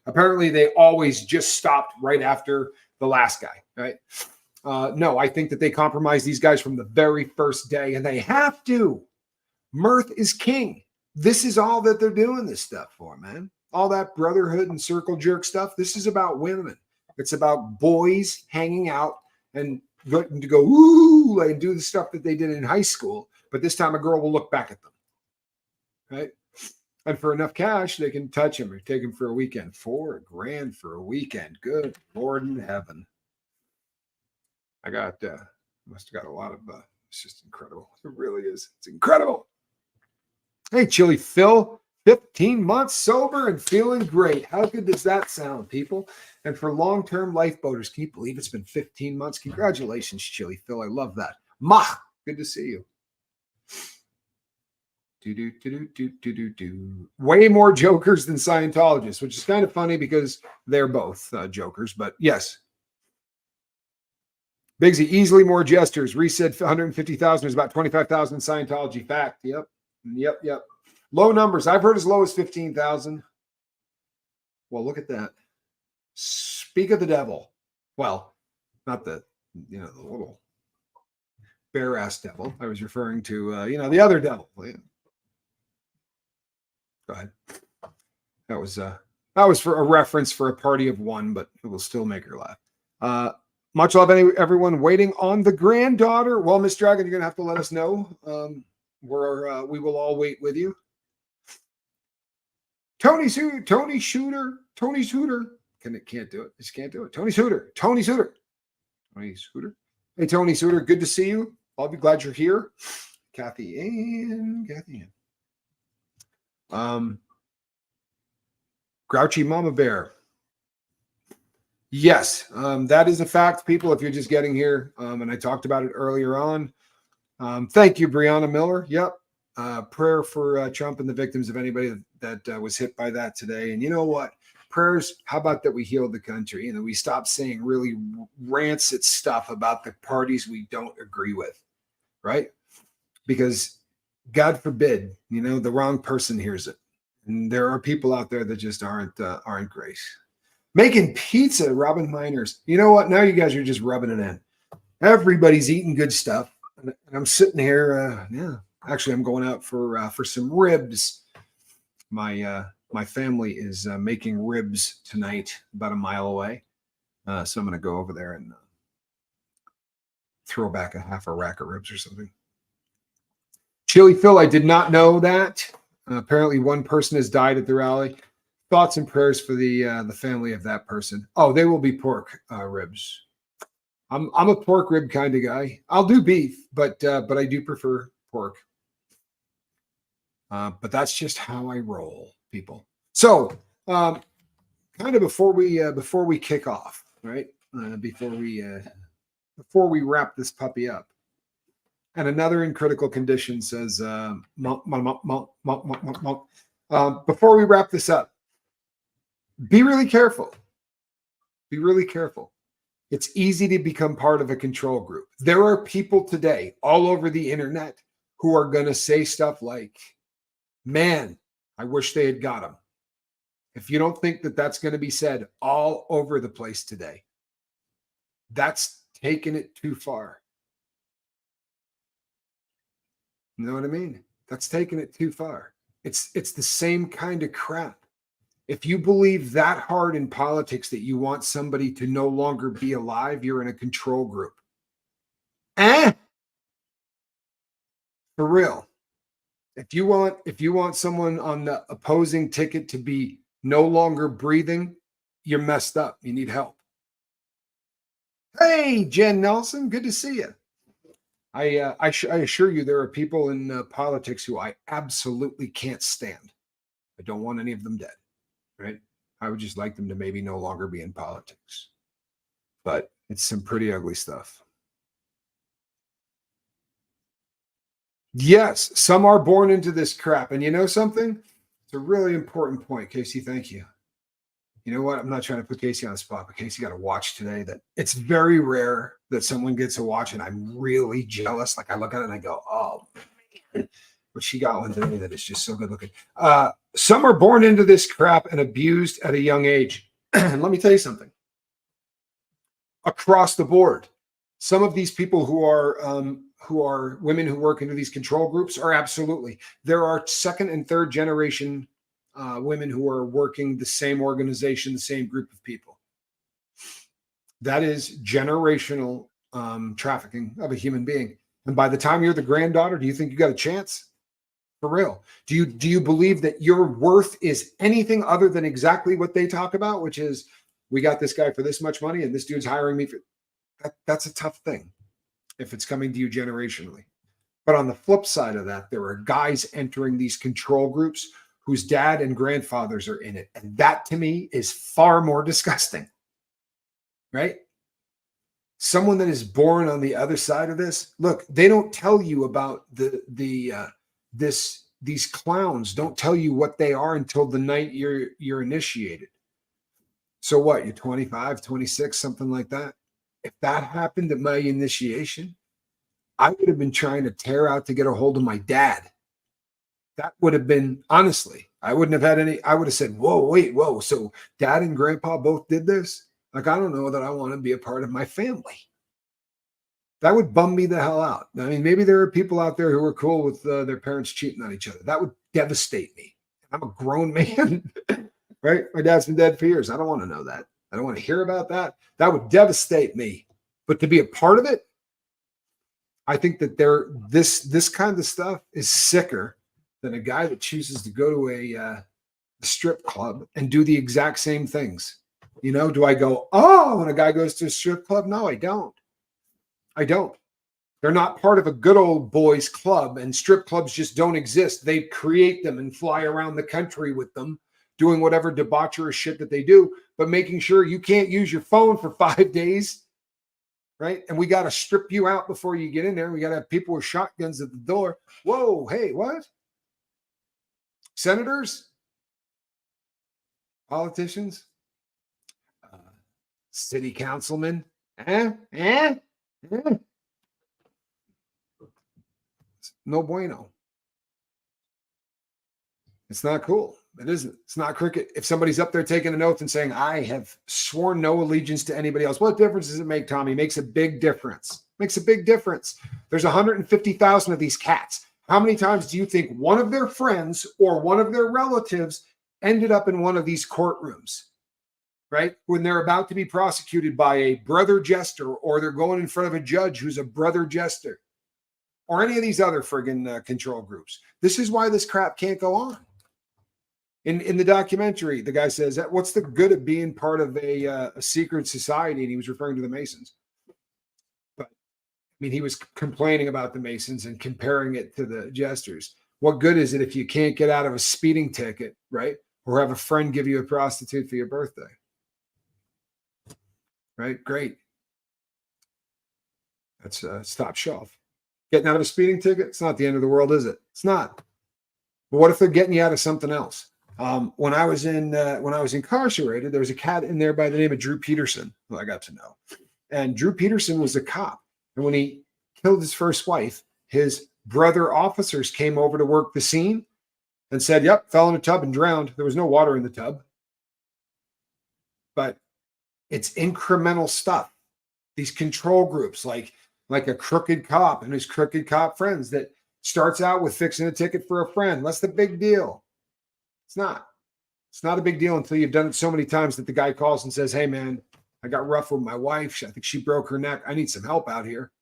Apparently, they always just stopped right after the last guy, right? No, I think that they compromise these guys from the very first day, and they have to. Mirth is king. This is all that they're doing this stuff for, man. All that brotherhood and circle jerk stuff. This is about women. It's about boys hanging out and to go, ooh, and do the stuff that they did in high school. But this time a girl will look back at them, right? And for enough cash, they can touch him or take him for a weekend. $4,000 for a weekend. Good Lord in heaven. I must have got a lot of, it's just incredible. It really is. It's incredible. Hey, Chili Phil, 15 months sober and feeling great. How good does that sound, people? And for long-term lifeboaters, can you believe it's been 15 months? Congratulations, Chili Phil. I love that. Good to see you. Way more jokers than Scientologists, which is kind of funny because they're both jokers, but yes. Bigsy, easily more jesters. Reese said 150,000 is about 25,000 in Scientology. Fact. Yep. Low numbers. I've heard as low as 15,000. Well, look at that. Speak of the devil. Well, not the little bare ass devil. I was referring to, the other devil. Go ahead. That was for a reference for a party of one, but it will still make her laugh. Much love, everyone waiting on the granddaughter. Well, Miss Dragon, you're going to have to let us know. We will all wait with you. Tony Shooter. Can't do it. Just can't do it. Tony Shooter. Hey, Tony Shooter. Good to see you. I'll be glad you're here. Kathy Ann. Grouchy Mama Bear. Yes, that is a fact, people, if you're just getting here. And I talked about it earlier on. Thank you, Brianna Miller. Yep. Prayer for Trump and the victims of anybody that was hit by that today. And you know what? Prayers, how about that we healed the country? We stop saying really rancid stuff about the parties we don't agree with, right? Because God forbid, the wrong person hears it. And there are people out there that just aren't great. Making pizza, Robin Miners. You know what? Now you guys are just rubbing it in. Everybody's eating good stuff. And I'm sitting here, Actually, I'm going out for some ribs. My family is making ribs tonight, about a mile away. So I'm going to go over there and throw back a half a rack of ribs or something. Chili Phil, I did not know that. Apparently, one person has died at the rally. Thoughts and prayers for the family of that person. Oh, they will be pork ribs. I'm a pork rib kind of guy. I'll do beef, but I do prefer pork. But that's just how I roll, people. So, kind of before we kick off, right? Before we wrap this puppy up, and another in critical condition says, before we wrap this up, be really careful. Be really careful. It's easy to become part of a control group. There are people today all over the internet who are going to say stuff like, man, I wish they had got him. If you don't think that that's going to be said all over the place today, that's taking it too far. You know what I mean? That's taking it too far. It's the same kind of crap. If you believe that hard in politics that you want somebody to no longer be alive, you're in a control group. For real. If you want someone on the opposing ticket to be no longer breathing, you're messed up. You need help. Hey, Jen Nelson, good to see you. I assure you, there are people in politics who I absolutely can't stand. I don't want any of them dead, right? I would just like them to maybe no longer be in politics. But it's some pretty ugly stuff. Yes, some are born into this crap. And you know something? It's a really important point, Casey. Thank you. You know what? I'm not trying to put Casey on the spot, but Casey got a watch today that it's very rare that someone gets a watch and I'm really jealous. Like I look at it and I go, oh, man. But she got one today that is just so good looking. Some are born into this crap and abused at a young age. And let me tell you something. Across the board, some of these people who are women who work into these control groups are absolutely. There are second and third generation women who are working the same organization, the same group of people. That is generational trafficking of a human being. And by the time you're the granddaughter, do you think you got a chance? For real? Do you believe that your worth is anything other than exactly what they talk about, which is we got this guy for this much money and this dude's hiring me for that? That's a tough thing if it's coming to you generationally. But on the flip side of that, there are guys entering these control groups whose dad and grandfathers are in it. And that to me is far more disgusting, right? Someone that is born on the other side of this, look, they don't tell you about these clowns don't tell you what they are until the night you're initiated. So what, you're 25, 26, something like that. If that happened at my initiation, I would have been trying to tear out to get a hold of my dad. That would have been, honestly, I wouldn't have had any, I would have said, whoa. So dad and grandpa both did this? Like, I don't know that I want to be a part of my family. That would bum me the hell out. I mean, maybe there are people out there who are cool with their parents cheating on each other. That would devastate me. I'm a grown man, right? My dad's been dead for years. I don't want to know that. I don't want to hear about that. That would devastate me. But to be a part of it, I think that this kind of stuff is sicker than a guy that chooses to go to a strip club and do the exact same things. You know, do I go, oh, when a guy goes to a strip club? No, I don't. They're not part of a good old boys club, and strip clubs just don't exist. They create them and fly around the country with them, doing whatever debaucherous shit that they do, but making sure you can't use your phone for 5 days, right? And we got to strip you out before you get in there. We got to have people with shotguns at the door. Whoa, hey, what? Senators? Politicians? City councilmen? No bueno. It's not cool. It isn't. It's not cricket. If somebody's up there taking an oath and saying, I have sworn no allegiance to anybody else, what difference does it make, Tommy? It makes a big difference. Makes a big difference. There's 150,000 of these cats. How many times do you think one of their friends or one of their relatives ended up in one of these courtrooms, right? When they're about to be prosecuted by a brother jester, or they're going in front of a judge who's a brother jester, or any of these other friggin' control groups. This is why this crap can't go on. In the documentary, the guy says, what's the good of being part of a secret society? And he was referring to the Masons. But I mean, he was complaining about the Masons and comparing it to the jesters. What good is it if you can't get out of a speeding ticket, right? Or have a friend give you a prostitute for your birthday? Right? Great. That's top shelf. Getting out of a speeding ticket, it's not the end of the world, is it? It's not. But what if they're getting you out of something else? When I was incarcerated, there was a cat in there by the name of Drew Peterson, who I got to know. And Drew Peterson was a cop. And when he killed his first wife, his brother officers came over to work the scene and said, yep, fell in a tub and drowned. There was no water in the tub. But it's incremental stuff. These control groups, like a crooked cop and his crooked cop friends, that starts out with fixing a ticket for a friend. What's the big deal? It's not. It's not a big deal until you've done it so many times that the guy calls and says, hey, man, I got rough with my wife. I think she broke her neck. I need some help out here.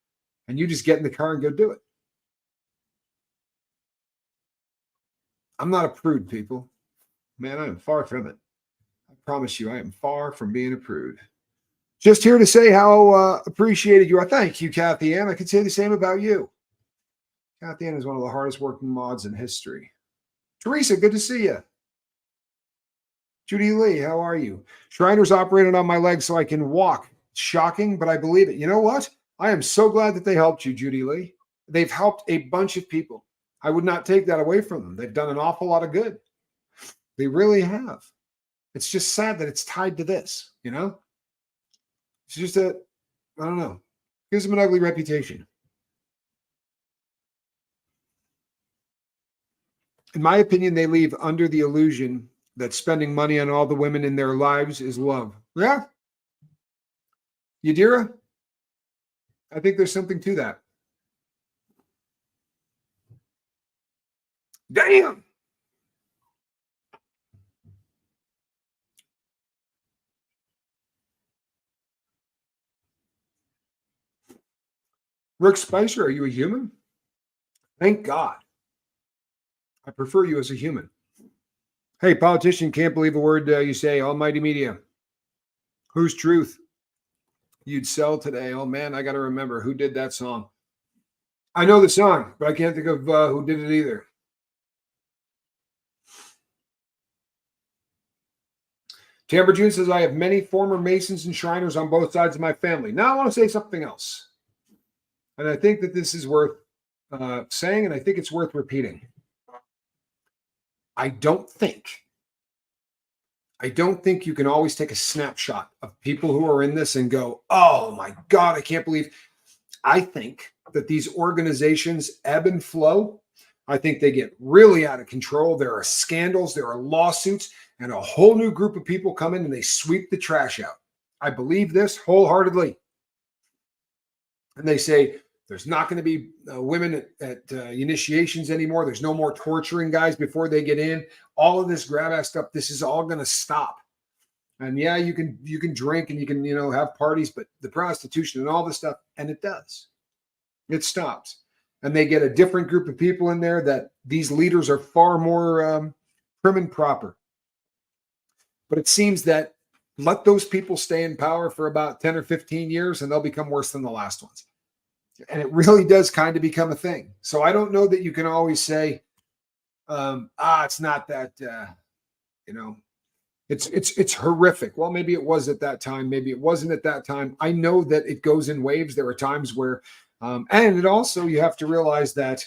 And you just get in the car and go do it. I'm not a prude, people. Man, I am far from it. I promise you, I am far from being a prude. Just here to say how appreciated you are. Thank you, Kathy Ann. I could say the same about you. Kathy Ann is one of the hardest working mods in history. Teresa, good to see you. Judy Lee, how are you? Shriner's operated on my leg so I can walk. Shocking, but I believe it. You know what? I am so glad that they helped you, Judy Lee. They've helped a bunch of people. I would not take that away from them. They've done an awful lot of good. They really have. It's just sad that it's tied to this, you know? It's just that, I don't know. Gives them an ugly reputation. In my opinion, they leave under the illusion that spending money on all the women in their lives is love. Yeah. Yadira, I think there's something to that. Damn. Rick Spicer, are you a human? Thank God. I prefer you as a human. Hey, politician, can't believe a word you say. Almighty media. Whose truth you'd sell today? Oh, man, I got to remember who did that song. I know the song, but I can't think of who did it either. Tamber June says, I have many former Masons and Shriners on both sides of my family. Now I want to say something else. And I think that this is worth saying, and I think it's worth repeating. I don't think you can always take a snapshot of people who are in this and go, oh my God, I can't believe. I think that these organizations ebb and flow. I think they get really out of control. There are scandals, there are lawsuits, and a whole new group of people come in and they sweep the trash out. I believe this wholeheartedly. And they say, there's not going to be women at initiations anymore. There's no more torturing guys before they get in. All of this grab ass stuff, this is all going to stop. And yeah, you can drink and you can, have parties, but the prostitution and all this stuff, and it does. It stops. And they get a different group of people in there that these leaders are far more prim and proper. But it seems that let those people stay in power for about 10 or 15 years and they'll become worse than the last ones. And it really does kind of become a thing. So I don't know that you can always say, it's not that, it's horrific. Well, maybe it was at that time. Maybe it wasn't at that time. I know that it goes in waves. There are times where, and it also, you have to realize that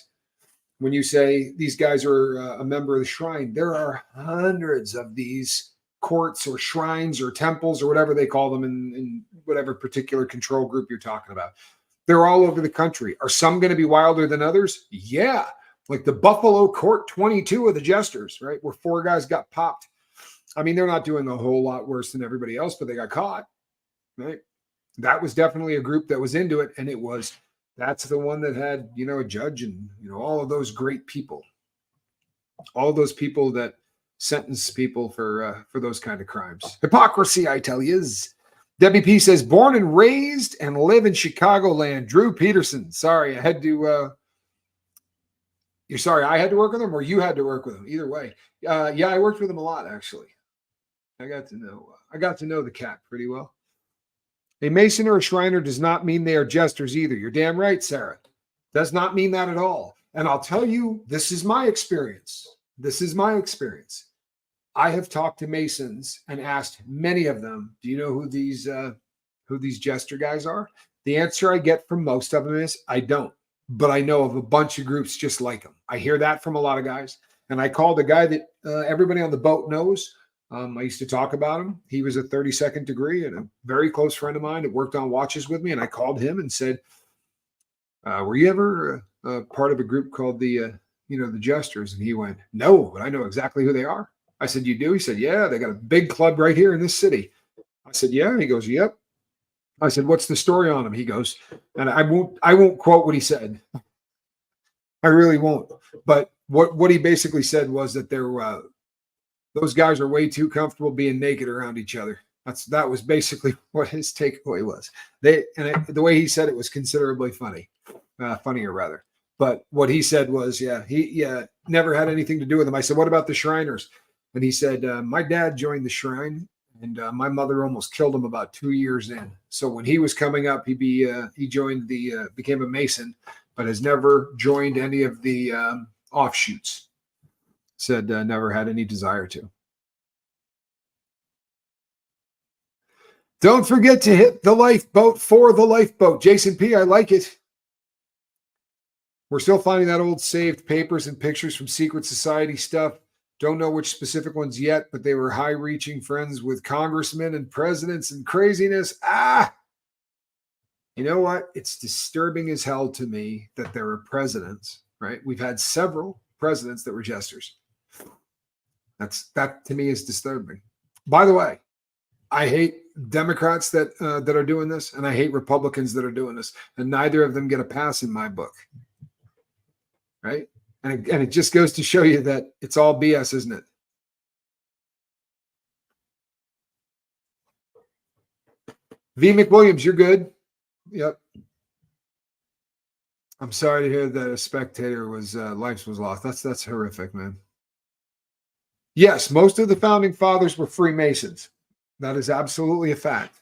when you say these guys are a member of the shrine, there are hundreds of these courts or shrines or temples or whatever they call them in whatever particular control group you're talking about. They're all over the country. Are some going to be wilder than others? Yeah. Like the Buffalo Court 22 of the Jesters, right? Where 4 guys got popped. I mean, they're not doing a whole lot worse than everybody else, but they got caught, right? That was definitely a group that was into it. And that's the one that had, a judge and, all of those great people, all those people that sentence people for those kind of crimes. Hypocrisy, I tell you, is. Debbie P says, born and raised and live in Chicagoland. Drew Peterson. Sorry, I had to. You're sorry I had to work with him, or you had to work with him. Either way, yeah, I worked with him a lot actually. I got to know the cat pretty well. A Mason or a Shriner does not mean they are jesters either. You're damn right, Sarah. Does not mean that at all. And I'll tell you, this is my experience. I have talked to Masons and asked many of them, do you know who these jester guys are? The answer I get from most of them is, I don't. But I know of a bunch of groups just like them. I hear that from a lot of guys. And I called a guy that everybody on the boat knows. I used to talk about him. He was a 32nd degree and a very close friend of mine that worked on watches with me. And I called him and said, were you ever part of a group called the Jesters? And he went, no, but I know exactly who they are. I said, you do? He said, yeah, they got a big club right here in this city. I said, yeah. He goes, yep. I said, what's the story on them? He goes, and I won't quote what he said. I really won't. But what he basically said was that those guys are way too comfortable being naked around each other. That was basically what his takeaway was. The way he said it was considerably funnier rather. But what he said was, he never had anything to do with them. I said, what about the Shriners? And he said, my dad joined the Shrine, and my mother almost killed him about 2 years in. So when he was coming up, he joined became a Mason, but has never joined any of the offshoots. Said never had any desire to. Don't forget to hit the lifeboat for the lifeboat. Jason P., I like it. We're still finding that old saved papers and pictures from secret society stuff. Don't know which specific ones yet, but they were high-reaching friends with congressmen and presidents and craziness. You know what? It's disturbing as hell to me that there are presidents, right? We've had several presidents that were jesters. That to me is disturbing. By the way, I hate Democrats that are doing this, and I hate Republicans that are doing this, and neither of them get a pass in my book, right? And it just goes to show you that it's all BS, isn't it? V. McWilliams, you're good. Yep. I'm sorry to hear that a spectator life was lost. That's horrific, man. Yes, most of the founding fathers were Freemasons. That is absolutely a fact.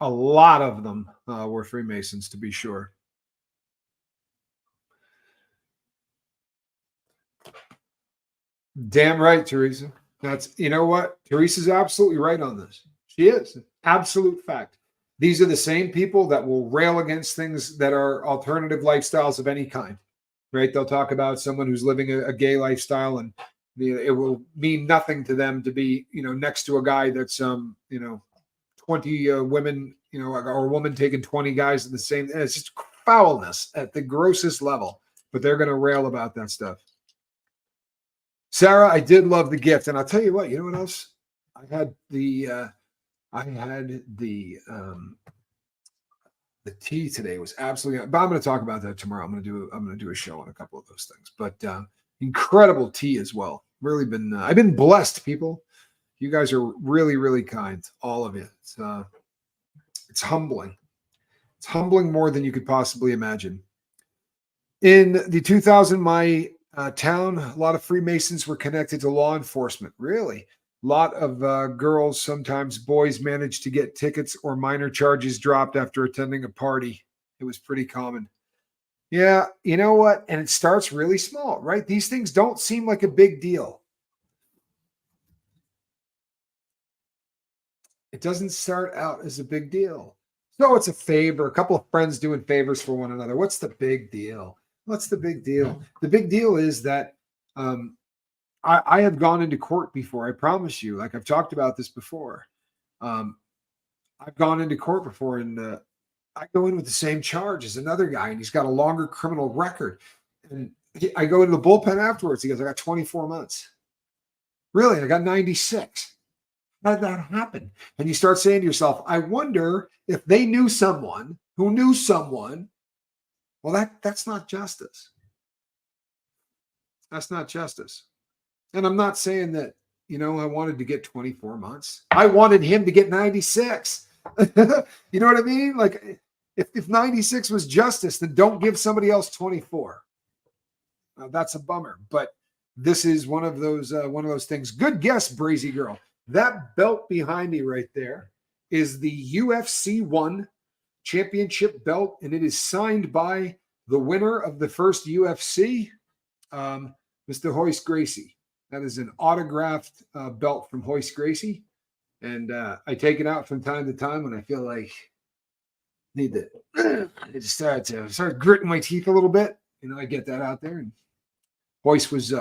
A lot of them were Freemasons, to be sure. Damn right, Teresa. You know what? Teresa's absolutely right on this. She is. Absolute fact. These are the same people that will rail against things that are alternative lifestyles of any kind, right? They'll talk about someone who's living a gay lifestyle, and it will mean nothing to them to be, next to a guy that's, 20 women, or a woman taking 20 guys in the same. It's just foulness at the grossest level, but they're going to rail about that stuff. Sarah, I did love the gift, and I'll tell you what. You know what else? I had the tea today was absolutely. But I'm going to talk about that tomorrow. I'm going to do a show on a couple of those things. But incredible tea as well. Really been. I've been blessed, people. You guys are really, really kind. All of you. It's humbling. It's humbling more than you could possibly imagine. In the 2000, my town, a lot of Freemasons were connected to law enforcement. Really? A lot of girls, sometimes boys, managed to get tickets or minor charges dropped after attending a party. It was pretty common. Yeah, you know what? And it starts really small, right? These things don't seem like a big deal. It doesn't start out as a big deal. So it's a favor, a couple of friends doing favors for one another. What's the big deal? What's the big deal? The big deal is that I have gone into court before. I promise you. Like I've talked about this before. I've gone into court before, and I go in with the same charge as another guy, and he's got a longer criminal record. And I go into the bullpen afterwards. He goes, "I got 24 months." Really? I got 96. How did that happen? And you start saying to yourself, I wonder if they knew someone who knew someone. Well, that's not justice. That's not justice. And I'm not saying that, I wanted to get 24 months. I wanted him to get 96. You know what I mean? Like if 96 was justice, then don't give somebody else 24. That's a bummer. But this is one of those things. Good guess, Brazy Girl. That belt behind me right there is the UFC 1 championship belt, and it is signed by the winner of the first UFC, Mr. Hoist Gracie. That is an autographed belt from Hoist Gracie, and I take it out from time to time when I feel like I need to start gritting my teeth a little bit. I get that out there. And Hoist was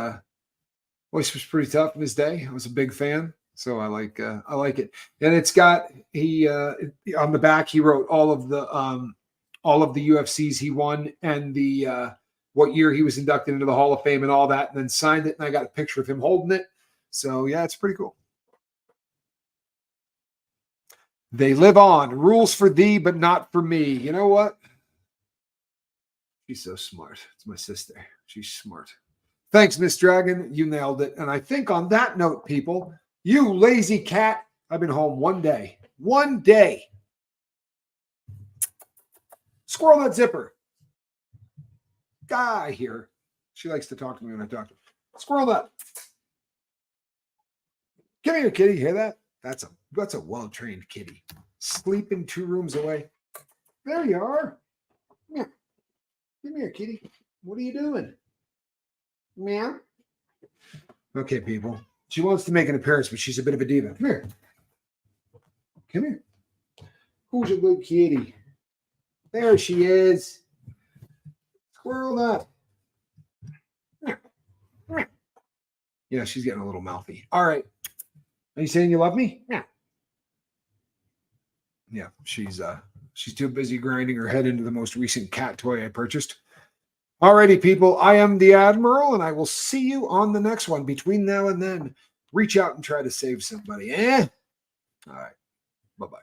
pretty tough in his day. I was a big fan. So I like it, and it's got on the back he wrote all of the UFCs he won and the what year he was inducted into the Hall of Fame and all that, and then signed it. And I got a picture of him holding it. So yeah, it's pretty cool. They live on. Rules for thee, but not for me. You know what? She's so smart. It's my sister. She's smart. Thanks, Miss Dragon. You nailed it. And I think on that note, people. You lazy cat. I've been home one day. One day. Squirrel that zipper. guy here. She likes to talk to me when I talk to her. Squirrel Nut. Come here, kitty. Hear that? That's a well-trained kitty. Sleeping 2 rooms away. There you are. Come here. Come here, kitty. What are you doing? Meow. Okay, people. She wants to make an appearance, but she's a bit of a diva. Come here. Come here. Who's a good kitty? There she is. Squirrel Nut. Yeah, she's getting a little mouthy. All right. Are you saying you love me? Yeah. Yeah, she's too busy grinding her head into the most recent cat toy I purchased. Alrighty, people. I am the Admiral, and I will see you on the next one. Between now and then, reach out and try to save somebody. All right. Bye-bye.